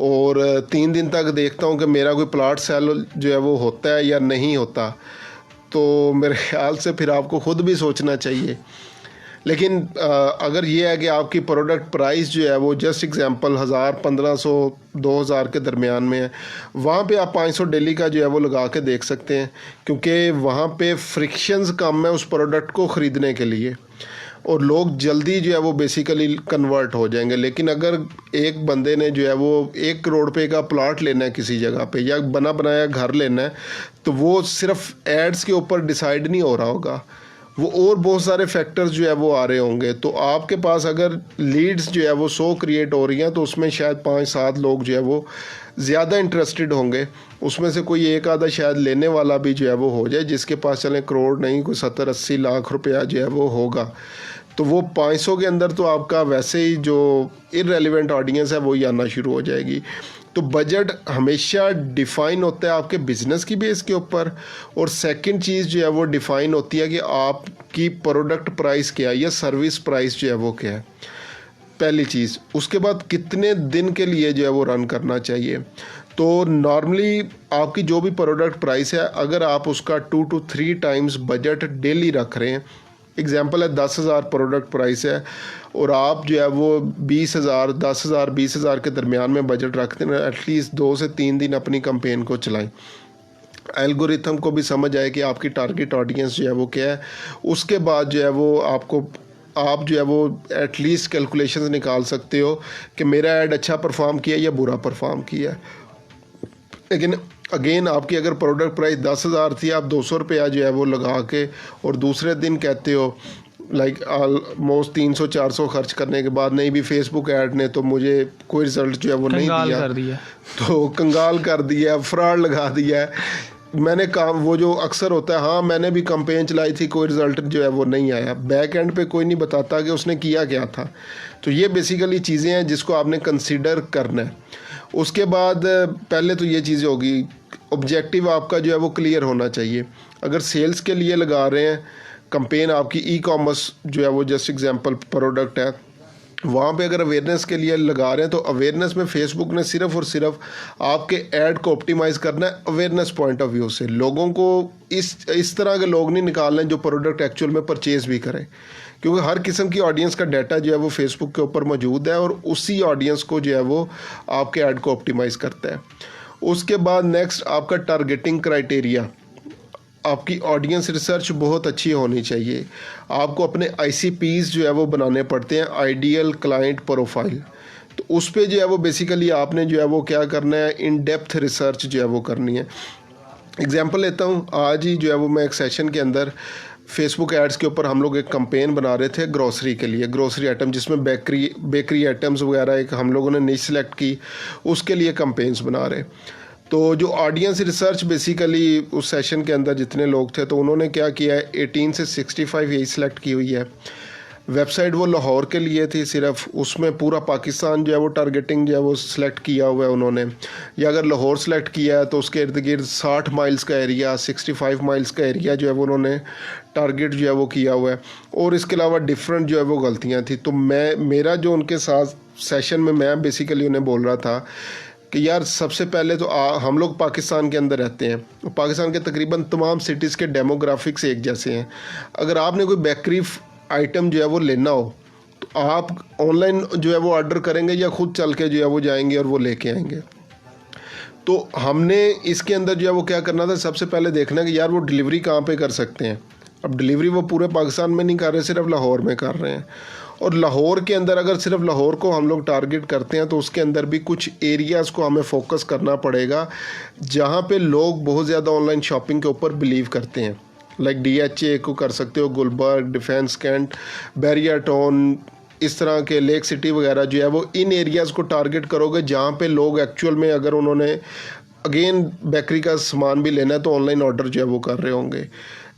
और 3 दिन तक देखता हूँ कि मेरा कोई प्लाट सेल जो है वो होता है या नहीं होता, तो मेरे ख्याल से फिर आपको ख़ुद भी सोचना चाहिए। लेकिन अगर ये है कि आपकी प्रोडक्ट प्राइस जो है वो जस्ट एग्जांपल 1000, 1500, 2000 के दरमियान में है, वहाँ पे आप 500 डेली का जो है वो लगा के देख सकते हैं, क्योंकि वहाँ पे फ्रिक्शंस कम है उस प्रोडक्ट को ख़रीदने के लिए, और लोग जल्दी जो है वो बेसिकली कन्वर्ट हो जाएंगे। लेकिन अगर एक बंदे ने जो है वो 1 करोड़ रुपए का प्लाट लेना है किसी जगह पे, या बना बनाया घर लेना है, तो वो सिर्फ एड्स के ऊपर डिसाइड नहीं हो रहा होगा, वो और बहुत सारे फैक्टर्स जो है वो आ रहे होंगे। तो आपके पास अगर लीड्स जो है वो 100 क्रिएट हो रही हैं, तो उसमें शायद 5-7 लोग जो है वो ज़्यादा इंटरेस्टेड होंगे, उसमें से कोई एक आधा शायद लेने वाला भी जो है वो हो जाए, जिसके पास चलें करोड़ नहीं, कोई 70-80 लाख रुपया जो है वो होगा। तो वो 500 के अंदर तो आपका वैसे ही जो इररेलेवेंट ऑडियंस है वो ही आना शुरू हो जाएगी। तो बजट हमेशा डिफ़ाइन होता है आपके बिज़नेस की बेस के ऊपर, और सेकंड चीज़ जो है वो डिफ़ाइन होती है कि आपकी प्रोडक्ट प्राइस क्या है या सर्विस प्राइस जो है वो क्या है। पहली चीज़। उसके बाद कितने दिन के लिए जो है वो रन करना चाहिए। तो नॉर्मली आपकी जो भी प्रोडक्ट प्राइस है, अगर आप उसका 2 to 3 टाइम्स बजट डेली रख रहे हैं, एग्जांपल है 10,000 प्रोडक्ट प्राइस है और आप जो है वो 20,000, 10,000, 20,000 के दरमियान में बजट रखते हैं, एटलीस्ट 2 से 3 दिन अपनी कंपेन को चलाएं। एल्गोरिथम को भी समझ आए कि आपकी टारगेट ऑडियंस जो है वो क्या है। उसके बाद जो है वो आप जो है वो एटलीस्ट कैलकुलेशंस निकाल सकते हो कि मेरा ऐड अच्छा परफॉर्म किया या बुरा परफॉर्म किया। लेकिन अगेन आपकी अगर प्रोडक्ट प्राइस 10,000 थी, आप 200 रुपया जो है वो लगा के और दूसरे दिन कहते हो लाइक ऑलमोस्ट 300-400 खर्च करने के बाद नहीं भी फेसबुक ऐड ने तो मुझे कोई रिजल्ट जो है वो नहीं दिया, तो कंगाल कर दिया, फ्रॉड लगा दिया है। मैंने काम वो जो अक्सर होता है, हाँ मैंने भी कंपेन चलाई थी, कोई रिज़ल्ट जो है वो नहीं आया, बैक एंड पे कोई नहीं बताता कि उसने किया क्या था। तो ये बेसिकली चीज़ें हैं जिसको आपने कंसीडर करना है। उसके बाद पहले तो ये चीज़ होगी, ऑब्जेक्टिव आपका जो है वो क्लियर होना चाहिए। अगर सेल्स के लिए लगा रहे हैं कंपेन, आपकी ई कॉमर्स जो है वो जस्ट एग्जांपल प्रोडक्ट है, वहाँ पे अगर अवेयरनेस के लिए लगा रहे हैं तो अवेयरनेस में फेसबुक ने सिर्फ और सिर्फ आपके ऐड को ऑप्टिमाइज़ करना है अवेयरनेस पॉइंट ऑफ व्यू से। लोगों को इस तरह के लोग नहीं निकालने जो प्रोडक्ट एक्चुअल में परचेज़ भी करें, क्योंकि हर किस्म की ऑडियंस का डाटा जो है वो फेसबुक के ऊपर मौजूद है और उसी ऑडियंस को जो है वो आपके ऐड को ऑप्टिमाइज़ करता है। उसके बाद नेक्स्ट आपका टारगेटिंग क्राइटेरिया, आपकी ऑडियंस रिसर्च बहुत अच्छी होनी चाहिए। आपको अपने ICPs जो है वो बनाने पड़ते हैं, आइडियल क्लाइंट प्रोफाइल। तो उस पे जो है वो बेसिकली आपने जो है वो क्या करना है, इन डेप्थ रिसर्च जो है वो करनी है। एग्जांपल लेता हूँ, आज ही जो है वो मैं एक सेशन के अंदर फेसबुक एड्स के ऊपर हम लोग एक कंपेन बना रहे थे ग्रोसरी के लिए, ग्रोसरी आइटम जिसमें बेकरी आइटम्स वगैरह एक हम लोगों ने निश सेलेक्ट की, उसके लिए कंपेन्स बना रहे। तो जो ऑडियंस रिसर्च बेसिकली उस सेशन के अंदर जितने लोग थे तो उन्होंने क्या किया है, 18 से 65 यही सिलेक्ट की हुई है। वेबसाइट वो लाहौर के लिए थी सिर्फ, उसमें पूरा पाकिस्तान जो है वो टारगेटिंग जो है वो सिलेक्ट किया हुआ है उन्होंने। या अगर लाहौर सेलेक्ट किया है तो उसके इर्द गिर्द 60 माइल्स का एरिया, 65 माइल्स का एरिया जो है वो उन्होंने टारगेट जो है वो किया हुआ है। और इसके अलावा डिफरेंट जो है वो गलतियाँ थी। तो मेरा जो उनके साथ सेशन में मैं बेसिकली उन्हें बोल रहा था कि यार सबसे पहले तो हम लोग पाकिस्तान के अंदर रहते हैं, पाकिस्तान के तकरीबन तमाम सिटीज़ के डेमोग्राफिक्स एक जैसे हैं। अगर आपने कोई बेकरी आइटम जो है वो लेना हो तो आप ऑनलाइन जो है वो ऑर्डर करेंगे या खुद चल के जो है वो जाएंगे और वो लेके आएंगे। तो हमने इसके अंदर जो है वो क्या करना था, सबसे पहले देखना कि यार वो डिलीवरी कहाँ पे कर सकते हैं। अब डिलीवरी वो पूरे पाकिस्तान में नहीं कर रहे, सिर्फ लाहौर में कर रहे हैं। और लाहौर के अंदर अगर सिर्फ लाहौर को हम लोग टारगेट करते हैं तो उसके अंदर भी कुछ एरियाज़ को हमें फोकस करना पड़ेगा जहाँ पे लोग बहुत ज़्यादा ऑनलाइन शॉपिंग के ऊपर बिलीव करते हैं। लाइक DHA को कर सकते हो, Gulberg, Defence Cantt, Barrier Town, इस तरह के लेक सिटी वगैरह जो है वो इन एरियाज़ को टारगेट करोगे जहाँ पे लोग एक्चुअल में अगर उन्होंने अगेन बेकरी का सामान भी लेना है तो ऑनलाइन ऑर्डर जो है वो कर रहे होंगे।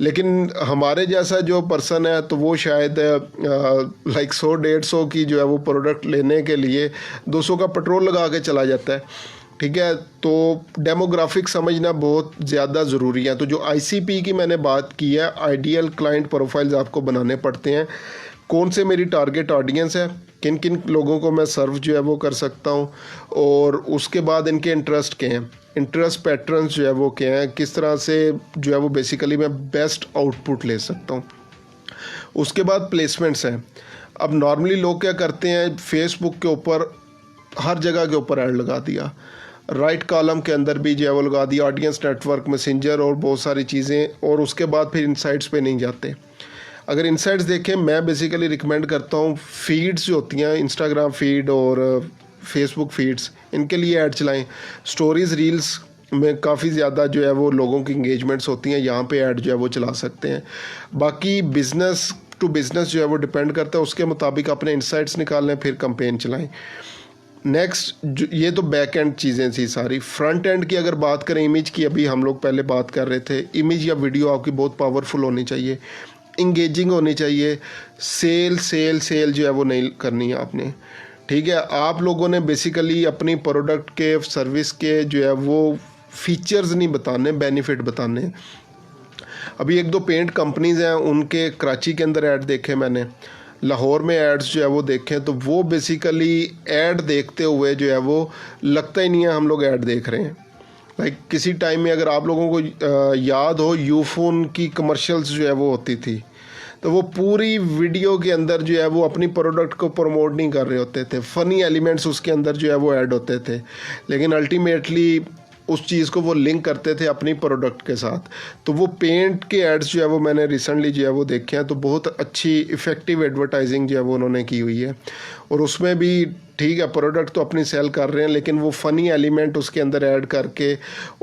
लेकिन हमारे जैसा जो पर्सन है तो वो शायद लाइक 100-150 की जो है वो प्रोडक्ट लेने के लिए 200 का पेट्रोल लगा के चला जाता है। ठीक है, तो डेमोग्राफिक समझना बहुत ज़्यादा ज़रूरी है। तो जो ICP की मैंने बात की है, आइडियल क्लाइंट प्रोफाइल्स आपको बनाने पड़ते हैं। कौन से मेरी टारगेट ऑडियंस है, किन किन लोगों को मैं सर्व जो है वो कर सकता हूँ, और उसके बाद इनके इंटरेस्ट क्या हैं, इंटरेस्ट पैटर्न्स जो है वो क्या हैं, किस तरह से जो है वो बेसिकली मैं बेस्ट आउटपुट ले सकता हूँ। उसके बाद प्लेसमेंट्स हैं। अब नॉर्मली लोग क्या करते हैं, फेसबुक के ऊपर हर जगह के ऊपर ऐड लगा दिया, राइट कॉलम के अंदर भी जो है वो लगा दिया, ऑडियंस नेटवर्क, मैसेंजर और बहुत सारी चीज़ें, और उसके बाद फिर इनसाइट्स पे नहीं जाते। अगर इनसाइट्स देखें, मैं बेसिकली रिकमेंड करता हूँ फीड्स जो होती हैं, इंस्टाग्राम फीड और फेसबुक फीड्स, इनके लिए ऐड चलाएं। स्टोरीज़, रील्स में काफ़ी ज़्यादा जो है वो लोगों की इंगेजमेंट्स होती हैं, यहाँ पे ऐड जो है वो चला सकते हैं। बाकी बिज़नेस टू बिज़नेस जो है वो डिपेंड करता है, उसके मुताबिक अपने इंसाइट्स निकाल लें, फिर कंपेन चलाएं। नेक्स्ट, ये तो बैक एंड चीज़ें थी सारी। फ्रंट एंड की अगर बात करें, इमेज की अभी हम लोग पहले बात कर रहे थे, इमेज या वीडियो आपकी बहुत पावरफुल होनी चाहिए, इंगेजिंग होनी चाहिए। सेल जो है वो नहीं करनी है आपने। ठीक है, आप लोगों ने बेसिकली अपनी प्रोडक्ट के, सर्विस के जो है वो फीचर्स नहीं बताने, बेनिफिट बताने। अभी 1-2 पेंट कंपनीज़ हैं, उनके कराची के अंदर ऐड देखे मैंने, लाहौर में एड्स जो है वो देखें तो वो बेसिकली ऐड देखते हुए जो है वो लगता ही नहीं है हम लोग ऐड देख रहे हैं। लाइक किसी टाइम में अगर आप लोगों को याद हो यूफोन की कमर्शियल्स जो है वो होती थी, तो वो पूरी वीडियो के अंदर जो है वो अपनी प्रोडक्ट को प्रमोट नहीं कर रहे होते थे, फ़नी एलिमेंट्स उसके अंदर जो है वो ऐड होते थे, लेकिन अल्टीमेटली उस चीज़ को वो लिंक करते थे अपनी प्रोडक्ट के साथ। तो वो पेंट के एड्स जो है वो मैंने रिसेंटली जो है वो देखे हैं, तो बहुत अच्छी इफ़ेक्टिव एडवर्टाइजिंग जो है वो उन्होंने की हुई है। और उसमें भी ठीक है, प्रोडक्ट तो अपनी सेल कर रहे हैं, लेकिन वो फ़नी एलिमेंट उसके अंदर ऐड करके,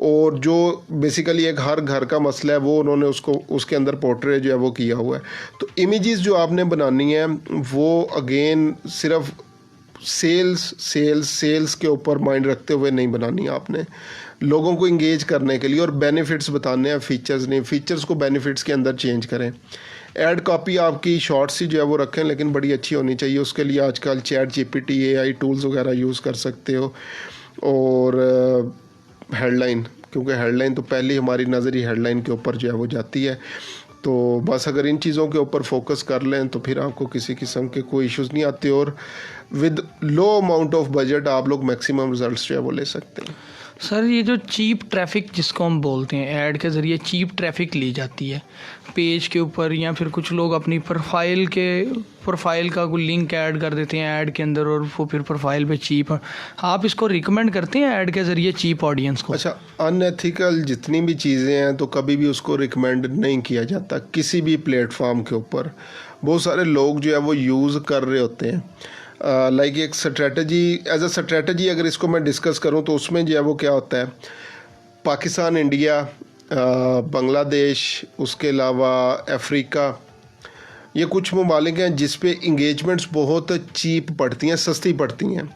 और जो बेसिकली एक हर घर का मसला है वो उन्होंने उसको उसके अंदर पोर्ट्रे जो है वो किया हुआ है। तो इमेजेस जो आपने बनानी है वो अगेन सिर्फ सेल्स के ऊपर माइंड रखते हुए नहीं बनानी है आपने, लोगों को इंगेज करने के लिए और बेनिफिट्स बताने हैं, फीचर्स नहीं। फीचर्स को बेनिफिट्स के अंदर चेंज करें। ऐड कॉपी आपकी शॉर्ट्स ही जो है वो रखें, लेकिन बड़ी अच्छी होनी चाहिए। उसके लिए आजकल चैट जीपीटी AI टूल्स वगैरह यूज़ कर सकते हो। और हेडलाइन, क्योंकि हेडलाइन तो पहले हमारी नज़र ही हेडलाइन के ऊपर जो है वो जाती है। तो बस अगर इन चीज़ों के ऊपर फोकस कर लें तो फिर आपको किसी किस्म के कोई इश्यूज़ नहीं आते, और with low amount of budget आप लोग मैक्सिमम रिजल्ट्स जो है वो ले सकते हैं। सर ये जो चीप ट्रैफिक जिसको हम बोलते हैं, ऐड के ज़रिए चीप ट्रैफिक ली जाती है पेज के ऊपर, या फिर कुछ लोग अपनी प्रोफाइल का कोई लिंक ऐड कर देते हैं ऐड के अंदर, और वो फिर प्रोफाइल पे चीप। आप इसको रिकमेंड करते हैं ऐड के ज़रिए चीप ऑडियंस को? अच्छा, अनएथिकल जितनी भी चीज़ें हैं तो कभी भी उसको रिकमेंड नहीं किया जाता किसी भी प्लेटफॉर्म के ऊपर। बहुत सारे लोग जो है वो यूज़ कर रहे होते हैं। लाइक एक स्ट्रेटजी, एज अ स्ट्रेटजी अगर इसको मैं डिस्कस करूं तो उसमें जो है वो क्या होता है, पाकिस्तान, इंडिया, बांग्लादेश, उसके अलावा अफ्रीका, ये कुछ ममालिक हैं जिस पे इंगेजमेंट्स बहुत चीप पड़ती हैं, सस्ती पड़ती हैं।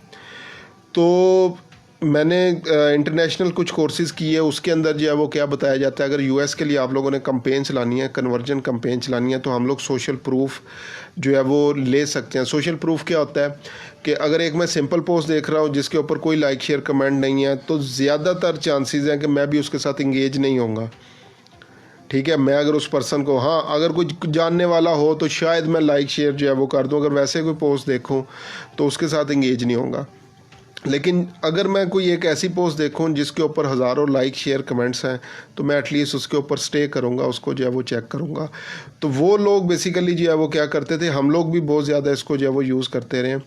तो मैंने इंटरनेशनल कुछ कोर्सेज़ किए, उसके अंदर जो है वो क्या बताया जाता है, अगर US के लिए आप लोगों ने कैंपेन चलानी है, कन्वर्जन कैंपेन चलानी है, तो हम लोग सोशल प्रूफ जो है वो ले सकते हैं। सोशल प्रूफ क्या होता है कि अगर एक मैं सिंपल पोस्ट देख रहा हूँ जिसके ऊपर कोई लाइक शेयर कमेंट नहीं है, तो ज़्यादातर चांसेस हैं कि मैं भी उसके साथ इंगेज नहीं होऊंगा। ठीक है, मैं अगर उस पर्सन को, हाँ अगर कोई जानने वाला हो तो शायद मैं लाइक शेयर जो है वो कर दूँ, अगर वैसे कोई पोस्ट देखूँ तो उसके साथ इंगेज नहीं होऊंगा। लेकिन अगर मैं कोई एक ऐसी पोस्ट देखूं जिसके ऊपर हज़ारों लाइक शेयर कमेंट्स हैं, तो मैं एटलीस्ट उसके ऊपर स्टे करूंगा, उसको जो है वो चेक करूंगा। तो वो लोग बेसिकली जो है वो क्या करते थे, हम लोग भी बहुत ज़्यादा इसको जो है वो यूज़ करते रहे।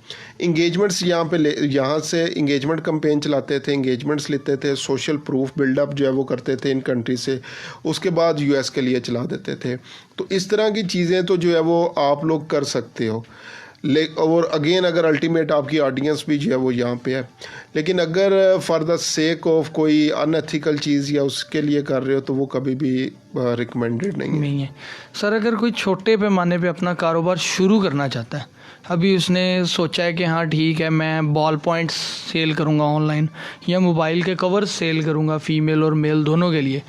इंगेजमेंट्स यहाँ से इंगेजमेंट कैंपेन चलाते थे, इंगेजमेंट्स लेते थे, सोशल प्रूफ बिल्डअप जो है वो करते थे इन कंट्री से, उसके बाद US के लिए चला देते थे। तो इस तरह की चीज़ें तो जो है वो आप लोग कर सकते हो। और अगेन अगर अल्टीमेट आपकी ऑडियंस भी जो है वो यहाँ पे है, लेकिन अगर फॉर द सेक ऑफ कोई अनएथिकल चीज़ या उसके लिए कर रहे हो तो वो कभी भी रिकमेंडेड नहीं है। सर अगर कोई छोटे पैमाने पे अपना कारोबार शुरू करना चाहता है, अभी उसने सोचा है कि हाँ ठीक है मैं बॉल पॉइंट्स सेल करूँगा ऑनलाइन, या मोबाइल के कवर्स सेल करूँगा फीमेल और मेल दोनों के लिए,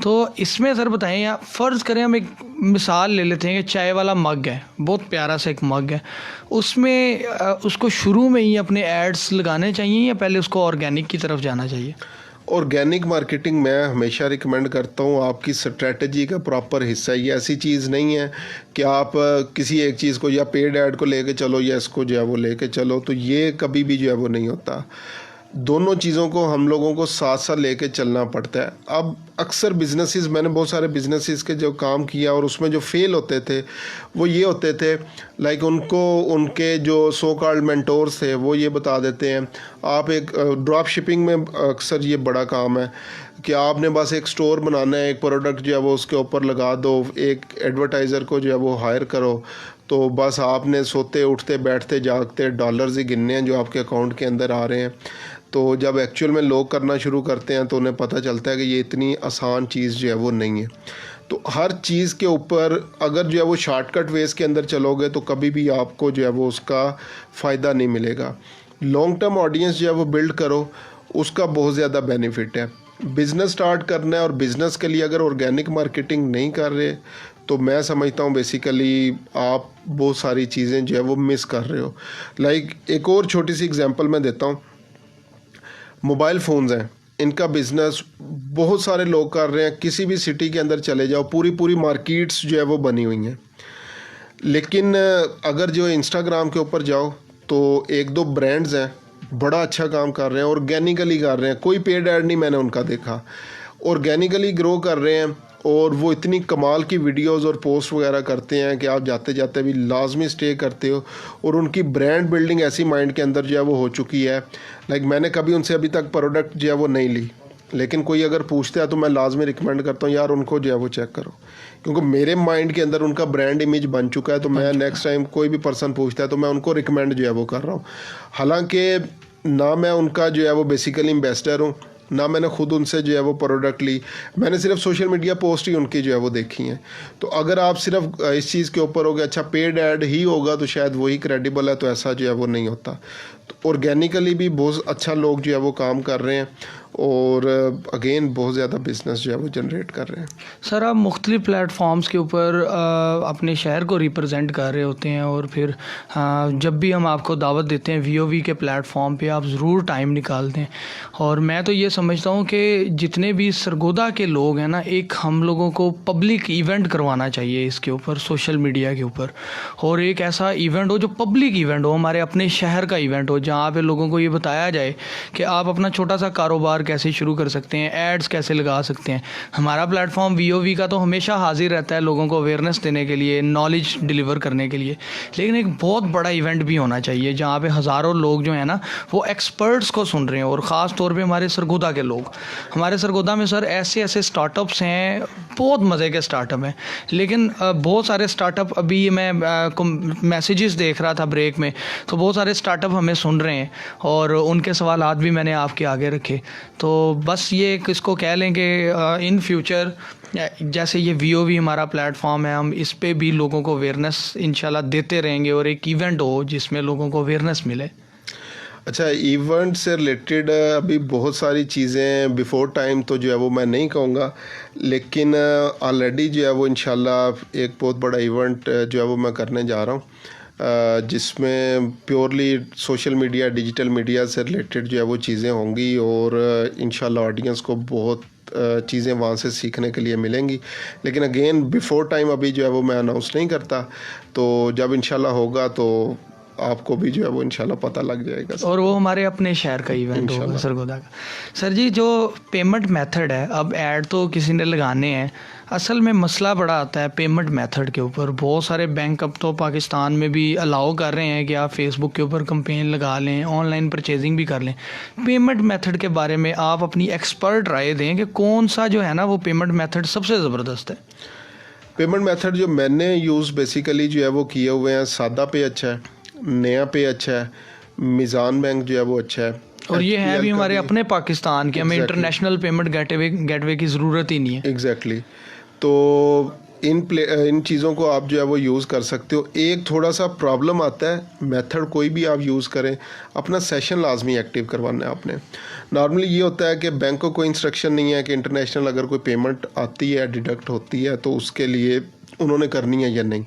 तो इसमें सर बताएं, या फ़र्ज़ करें हम एक मिसाल ले लेते हैं कि चाय वाला मग है, बहुत प्यारा सा एक मग है, उसमें उसको शुरू में ही अपने एड्स लगाने चाहिए या पहले उसको ऑर्गेनिक की तरफ जाना चाहिए? ऑर्गेनिक मार्केटिंग मैं हमेशा रिकमेंड करता हूँ, आपकी स्ट्रेटजी का प्रॉपर हिस्सा। ये ऐसी चीज़ नहीं है कि आप किसी एक चीज़ को या पेड ऐड को लेके चलो या इसको जो है वो लेके चलो, तो ये कभी भी जो है वो नहीं होता। दोनों चीज़ों को हम लोगों को साथ साथ लेके चलना पड़ता है। अब अक्सर बिजनेसेस, मैंने बहुत सारे बिजनेसेस के जो काम किया और उसमें जो फेल होते थे वो ये होते थे, लाइक उनको उनके जो सो कॉल्ड मेंटोर्स थे वो ये बता देते हैं, आप एक ड्रॉप शिपिंग में अक्सर ये बड़ा काम है कि आपने बस एक स्टोर बनाना है, एक प्रोडक्ट जो है वो उसके ऊपर लगा दो, एक एडवर्टाइज़र को जो है वो हायर करो, तो बस आपने सोते उठते बैठते जागते डॉलर्स ही गिनने हैं जो आपके अकाउंट के अंदर आ रहे हैं। तो जब एक्चुअल में लोग करना शुरू करते हैं तो उन्हें पता चलता है कि ये इतनी आसान चीज़ जो है वो नहीं है। तो हर चीज़ के ऊपर अगर जो है वो शॉर्टकट वेज के अंदर चलोगे तो कभी भी आपको जो है वो उसका फ़ायदा नहीं मिलेगा। लॉन्ग टर्म ऑडियंस जो है वो बिल्ड करो, उसका बहुत ज़्यादा बेनिफिट है। बिज़नेस स्टार्ट करना है और बिज़नेस के लिए अगर ऑर्गेनिक मार्केटिंग नहीं कर रहे तो मैं समझता हूँ बेसिकली आप बहुत सारी चीज़ें जो है वो मिस कर रहे हो। लाइक एक और छोटी सी एग्जांपल मैं देता हूँ, मोबाइल फ़ोन्स हैं, इनका बिज़नेस बहुत सारे लोग कर रहे हैं, किसी भी सिटी के अंदर चले जाओ पूरी मार्केट्स जो है वो बनी हुई हैं, लेकिन अगर जो इंस्टाग्राम के ऊपर जाओ तो एक दो ब्रांड्स हैं बड़ा अच्छा काम कर रहे हैं, ऑर्गेनिकली कर रहे हैं, कोई पेड ऐड नहीं मैंने उनका देखा, ऑर्गेनिकली ग्रो कर रहे हैं। और वो इतनी कमाल की वीडियोस और पोस्ट वगैरह करते हैं कि आप जाते जाते भी लाजमी स्टे करते हो। और उनकी ब्रांड बिल्डिंग ऐसी माइंड के अंदर जो है वो हो चुकी है। लाइक मैंने कभी उनसे अभी तक प्रोडक्ट जो है वो नहीं ली, लेकिन कोई अगर पूछता है तो मैं लाजमी रिकमेंड करता हूँ यार उनको जो है वो चेक करो, क्योंकि मेरे माइंड के अंदर उनका ब्रांड इमेज बन चुका है। तो मैं नेक्स्ट टाइम कोई भी पर्सन पूछता है तो मैं उनको रिकमेंड जो है वो कर रहा हूँ। हालांकि ना मैं उनका जो है वो बेसिकली एम्बेसडर हूँ, ना मैंने खुद उनसे जो है वो प्रोडक्ट ली, मैंने सिर्फ सोशल मीडिया पोस्ट ही उनकी जो है वो देखी हैं। तो अगर आप सिर्फ इस चीज़ के ऊपर हो गया अच्छा पेड ऐड ही होगा तो शायद वही क्रेडिबल है, तो ऐसा जो है वो नहीं होता। तो ऑर्गेनिकली भी बहुत अच्छा लोग जो है वो काम कर रहे हैं और अगेन बहुत ज़्यादा बिजनेस जो है वो जनरेट कर रहे हैं। सर आप मुख्तलिफ प्लेटफॉर्म्स के ऊपर अपने शहर को रिप्रेजेंट कर रहे होते हैं और फिर जब भी हम आपको दावत देते हैं VOV के प्लेटफॉर्म पे आप ज़रूर टाइम निकालते हैं। और मैं तो ये समझता हूँ कि जितने भी सरगोदा के लोग हैं ना, एक हम लोगों को पब्लिक इवेंट करवाना चाहिए इसके ऊपर, सोशल मीडिया के ऊपर, और एक ऐसा इवेंट हो जो पब्लिक इवेंट हो, हमारे अपने शहर का इवेंट हो, जहाँ पे लोगों को ये बताया जाए कि आप अपना छोटा सा कारोबार कैसे शुरू कर सकते हैं, एड्स कैसे लगा सकते हैं। हमारा प्लेटफॉर्म VOV का तो हमेशा हाजिर रहता है लोगों को अवेयरनेस देने के लिए, नॉलेज डिलीवर करने के लिए, लेकिन एक बहुत बड़ा इवेंट भी होना चाहिए जहाँ पे हज़ारों लोग जो है ना वो एक्सपर्ट्स को सुन रहे हैं। और ख़ास तौर पे हमारे सरगोदा के लोग, हमारे सरगोदा में सर ऐसे ऐसे स्टार्टअप्स हैं, बहुत मज़े के स्टार्टअप हैं, लेकिन बहुत सारे स्टार्टअप, अभी मैं मैसेजेस देख रहा था ब्रेक में, तो बहुत सारे स्टार्टअप हमें सुन रहे हैं और उनके सवालात भी मैंने आपके आगे रखे। तो बस ये किसको कह लें कि इन फ्यूचर जैसे ये VOV हमारा प्लेटफॉर्म है, हम इस पे भी लोगों को अवेयरनेस इंशाल्लाह देते रहेंगे और एक इवेंट हो जिसमें लोगों को अवेयरनेस मिले। अच्छा, इवेंट से रिलेटेड अभी बहुत सारी चीज़ें बिफोर टाइम तो जो है वो मैं नहीं कहूँगा, लेकिन ऑलरेडी जो है वो इंशाल्लाह एक बहुत बड़ा इवेंट जो है वो मैं करने जा रहा हूँ, जिसमें purely social media, digital media से रिलेटेड जो है वो चीज़ें होंगी और इंशाल्लाह ऑडियंस को बहुत चीज़ें वहाँ से सीखने के लिए मिलेंगी। लेकिन अगेन बिफोर टाइम अभी जो है वो मैं अनाउंस नहीं करता, तो जब इंशाल्लाह होगा तो आपको भी जो है वो इंशाल्लाह पता लग जाएगा। और वो हमारे अपने शहर का इवेंट होगा सरगोदा का। सर जी, जो पेमेंट मेथड है, अब ऐड तो किसी ने लगाने हैं, असल में मसला बड़ा आता है पेमेंट मेथड के ऊपर। बहुत सारे बैंक अब तो पाकिस्तान में भी अलाउ कर रहे हैं कि आप फेसबुक के ऊपर कैंपेन लगा लें, ऑनलाइन परचेजिंग भी कर लें। पेमेंट मेथड के बारे में आप अपनी एक्सपर्ट राय दें कि कौन सा जो है ना वो पेमेंट मेथड सबसे ज़बरदस्त है। पेमेंट मेथड जो मैंने यूज़ बेसिकली जो है वो किए हुए हैं, सादा पे अच्छा है, नया पे अच्छा है, मीज़ान बैंक जो है वो अच्छा है, और ये है भी हमारे अपने पाकिस्तान के, हमें Exactly. इंटरनेशनल पेमेंट गेटवे की ज़रूरत ही नहीं है। एग्जैक्टली तो इन चीज़ों को आप जो है वो यूज़ कर सकते हो। एक थोड़ा सा प्रॉब्लम आता है, मेथड कोई भी आप यूज़ करें, अपना सेशन लाजमी एक्टिव करवाना है आपने। नॉर्मली ये होता है कि बैंक को कोई इंस्ट्रक्शन नहीं है कि इंटरनेशनल अगर कोई पेमेंट आती है, डिडक्ट होती है, तो उसके लिए उन्होंने करनी है या नहीं।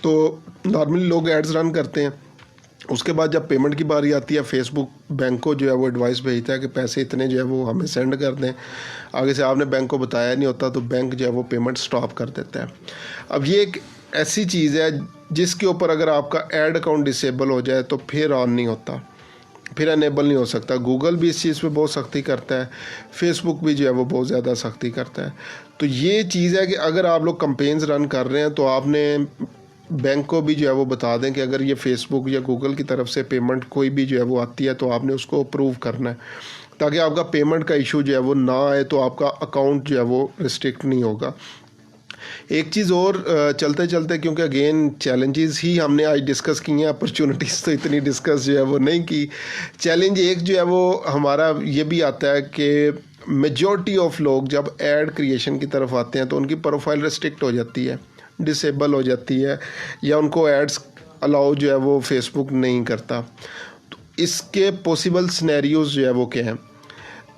तो नॉर्मली लोग एड्स रन करते हैं, उसके बाद जब पेमेंट की बारी आती है, फेसबुक बैंक को जो है वो एडवाइस भेजता है कि पैसे इतने जो है वो हमें सेंड कर दें। आगे से आपने बैंक को बताया नहीं होता तो बैंक जो है वो पेमेंट स्टॉप कर देता है। अब ये एक ऐसी चीज़ है जिसके ऊपर अगर आपका ऐड अकाउंट डिसेबल हो जाए तो फिर ऑन नहीं होता, फिर अनेबल नहीं हो सकता। गूगल भी इस चीज़ पे बहुत सख्ती करता है, फेसबुक भी जो है वो बहुत ज़्यादा सख्ती करता है। तो ये चीज़ है कि अगर आप लोग कैंपेन्स रन कर रहे हैं तो आपने बैंक को भी जो है वो बता दें कि अगर ये फेसबुक या गूगल की तरफ से पेमेंट कोई भी जो है वो आती है तो आपने उसको अप्रूव करना है, ताकि आपका पेमेंट का इशू जो है वो ना आए, तो आपका अकाउंट जो है वो रिस्ट्रिक्ट नहीं होगा। एक चीज़ और चलते चलते, क्योंकि अगेन चैलेंजेस ही हमने आज डिस्कस की हैं, अपॉर्चुनिटीज़ तो इतनी डिस्कस जो है वो नहीं की। चैलेंज एक जो है वो हमारा ये भी आता है कि मेजॉरिटी ऑफ लोग जब एड क्रिएशन की तरफ आते हैं तो उनकी प्रोफाइल रिस्ट्रिक्ट हो जाती है, डिसेबल हो जाती है, या उनको एड्स अलाउ जो है वो फेसबुक नहीं करता। तो इसके पॉसिबल सिनेरियोज़ जो है वो क्या हैं,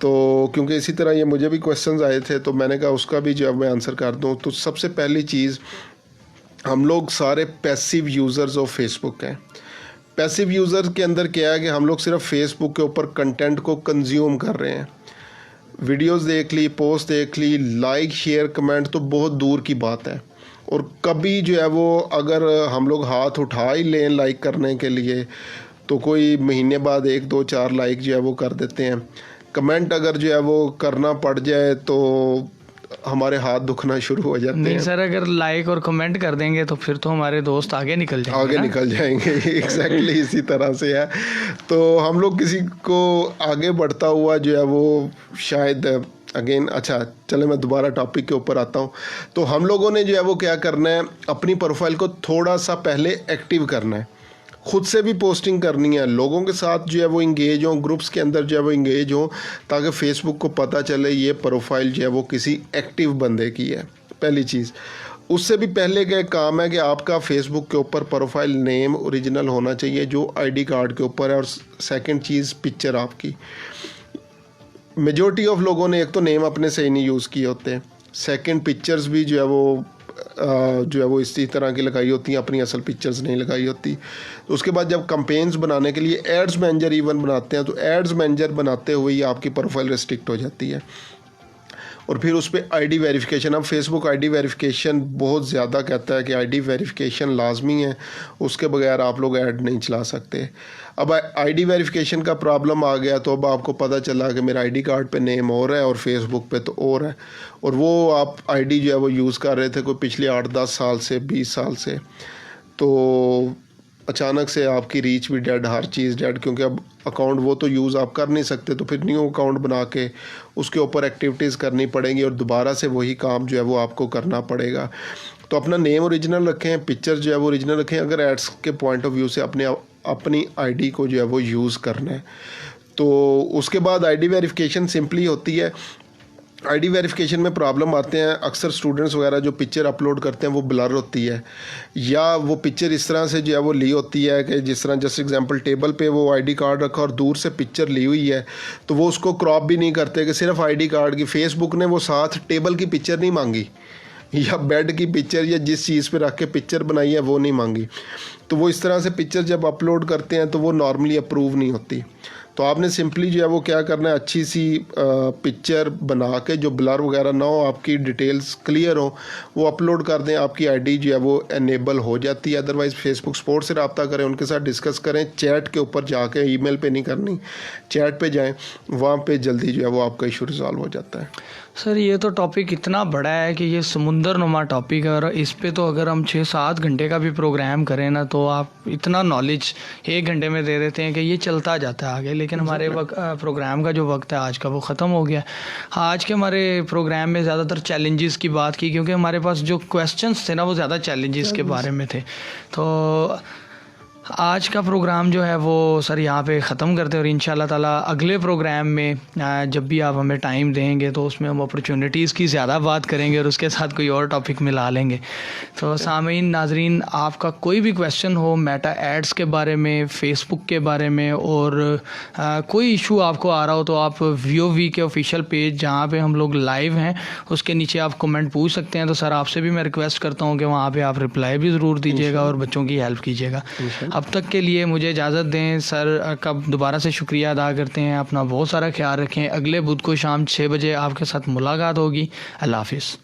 तो क्योंकि इसी तरह ये मुझे भी क्वेश्चंस आए थे तो मैंने कहा उसका भी जो है मैं आंसर कर दूं। तो सबसे पहली चीज़, हम लोग सारे पैसिव यूज़र्स ऑफ फेसबुक हैं। पैसिव यूज़र के अंदर क्या है कि हम लोग सिर्फ फेसबुक के ऊपर कंटेंट को कंज्यूम कर रहे हैं, वीडियोस देख ली, पोस्ट देख ली, लाइक शेयर कमेंट तो बहुत दूर की बात है। और कभी जो है वो अगर हम लोग हाथ उठा ही लें लाइक करने के लिए तो कोई महीने बाद 1 2 4 लाइक जो है वो कर देते हैं। कमेंट अगर जो है वो करना पड़ जाए तो हमारे हाथ दुखना शुरू हो जाते नहीं हैं। सर, अगर लाइक और कमेंट कर देंगे तो फिर तो हमारे दोस्त आगे निकल जाएंगे आगे ना? निकल जाएंगे एग्जैक्टली इसी तरह से है। तो हम लोग किसी को आगे बढ़ता हुआ जो है वो शायद अगेन अच्छा चले मैं दोबारा टॉपिक के ऊपर आता हूँ। तो हम लोगों ने जो है वो क्या करना है, अपनी प्रोफाइल को थोड़ा सा पहले एक्टिव करना है, खुद से भी पोस्टिंग करनी है, लोगों के साथ जो है वो इंगेज हों, ग्रुप्स के अंदर जो है वो इंगेज हों, ताकि फेसबुक को पता चले ये प्रोफाइल जो है वो किसी एक्टिव बंदे की है। पहली चीज़। उससे भी पहले का काम है कि आपका फेसबुक के ऊपर प्रोफाइल नेम ओरिजिनल होना चाहिए जो आईडी कार्ड के ऊपर है, और सेकंड चीज़ पिक्चर आपकी। मेजॉरिटी ऑफ लोगों ने एक तो नेम अपने सही नहीं यूज़ किए होते हैं, सेकंड पिक्चर्स भी जो है वो इसी तरह की लगाई होती हैं, अपनी असल पिक्चर्स नहीं लगाई होती। तो उसके बाद जब कैंपेन्स बनाने के लिए एड्स मैनेजर इवन बनाते हैं तो एड्स मैनेजर बनाते हुए ही आपकी प्रोफाइल रिस्ट्रिक्ट हो जाती है। और फिर उस पर आईडी वेरिफिकेशन, अब फेसबुक आईडी वेरिफिकेशन बहुत ज़्यादा कहता है कि आईडी वेरिफिकेशन लाजमी है, उसके बगैर आप लोग ऐड नहीं चला सकते। अब आईडी वेरिफिकेशन का प्रॉब्लम आ गया तो अब आपको पता चला कि मेरा आईडी कार्ड पे नेम और है और फेसबुक पे तो और है, और वो आप आईडी जो है वो यूज़ कर रहे थे कोई पिछले 8-10 साल से 20 साल से, तो अचानक से आपकी रीच भी डेड, हर चीज़ डेड, क्योंकि अब अकाउंट वो तो यूज़ आप कर नहीं सकते, तो फिर न्यू अकाउंट बना के उसके ऊपर एक्टिविटीज़ करनी पड़ेंगी और दोबारा से वही काम जो है वो आपको करना पड़ेगा। तो अपना नेम ओरिजिनल रखें, पिक्चर जो है वो ओरिजिनल रखें, अगर एड्स के पॉइंट ऑफ व्यू से अपनी आईडी को जो है वो यूज़ करना है। तो उसके बाद आईडी वेरिफिकेशन सिंपली होती है। आईडी वेरिफिकेशन में प्रॉब्लम आते हैं, अक्सर स्टूडेंट्स वगैरह जो पिक्चर अपलोड करते हैं वो ब्लर होती है, या वो पिक्चर इस तरह से जो है वो ली होती है कि जिस तरह जैसे एग्जांपल टेबल पे वो आईडी कार्ड रखा और दूर से पिक्चर ली हुई है, तो वो उसको क्रॉप भी नहीं करते कि सिर्फ आईडी कार्ड की, फेसबुक ने वो साथ टेबल की पिक्चर नहीं मांगी या बेड की पिक्चर या जिस चीज़ पे रख के पिक्चर बनाई है वो नहीं मांगी। तो वो इस तरह से पिक्चर जब अपलोड करते हैं तो वो नॉर्मली अप्रूव नहीं होती। तो आपने सिंपली जो है वो क्या करना है, अच्छी सी पिक्चर बना के जो ब्लर वगैरह ना हो, आपकी डिटेल्स क्लियर हो, वो अपलोड कर दें, आपकी आईडी जो है वो एनेबल हो जाती है। अदरवाइज़ फेसबुक सपोर्ट से रब्ता करें, उनके साथ डिस्कस करें, चैट के ऊपर जाके, ईमेल पे नहीं करनी, चैट पे जाएं, वहाँ पे जल्दी जो है वो आपका इशू रिजॉल्व हो जाता है। सर ये तो टॉपिक इतना बड़ा है कि ये समुंदर नुमा टॉपिक है, और इस पे तो अगर हम 6-7 घंटे का भी प्रोग्राम करें ना तो आप इतना नॉलेज 1 घंटे में दे देते हैं कि ये चलता जाता है आगे। लेकिन हमारे प्रोग्राम का जो वक्त है आज का वो ख़त्म हो गया। आज के हमारे प्रोग्राम में ज़्यादातर चैलेंजेस की बात की, क्योंकि हमारे पास जो क्वेश्चंस थे ना वो ज़्यादा चैलेंजेस के बारे में थे। तो आज का प्रोग्राम जो है वो सर यहाँ पे ख़त्म करते हैं, और इंशाल्लाह ताला अगले प्रोग्राम में जब भी आप हमें टाइम देंगे तो उसमें हम अपॉर्चुनिटीज़ की ज़्यादा बात करेंगे और उसके साथ कोई और टॉपिक मिला लेंगे। तो सामीन नाजरीन, आपका कोई भी क्वेश्चन हो मेटा एड्स के बारे में, फेसबुक के बारे में, और कोई इशू आपको आ रहा हो तो आप VOV के ऑफिशियल पेज जहाँ पे हम लोग लाइव हैं उसके नीचे आप कमेंट पूछ सकते हैं। तो सर आपसे भी मैं रिक्वेस्ट करता हूँ कि वहाँ पे आप रिप्लाई भी ज़रूर दीजिएगा और बच्चों की हेल्प कीजिएगा। अब तक के लिए मुझे इजाज़त दें सर, का दोबारा से शुक्रिया अदा करते हैं। अपना बहुत सारा ख्याल रखें। अगले बुध को शाम 6 बजे आपके साथ मुलाकात होगी। अल्लाह हाफिज़।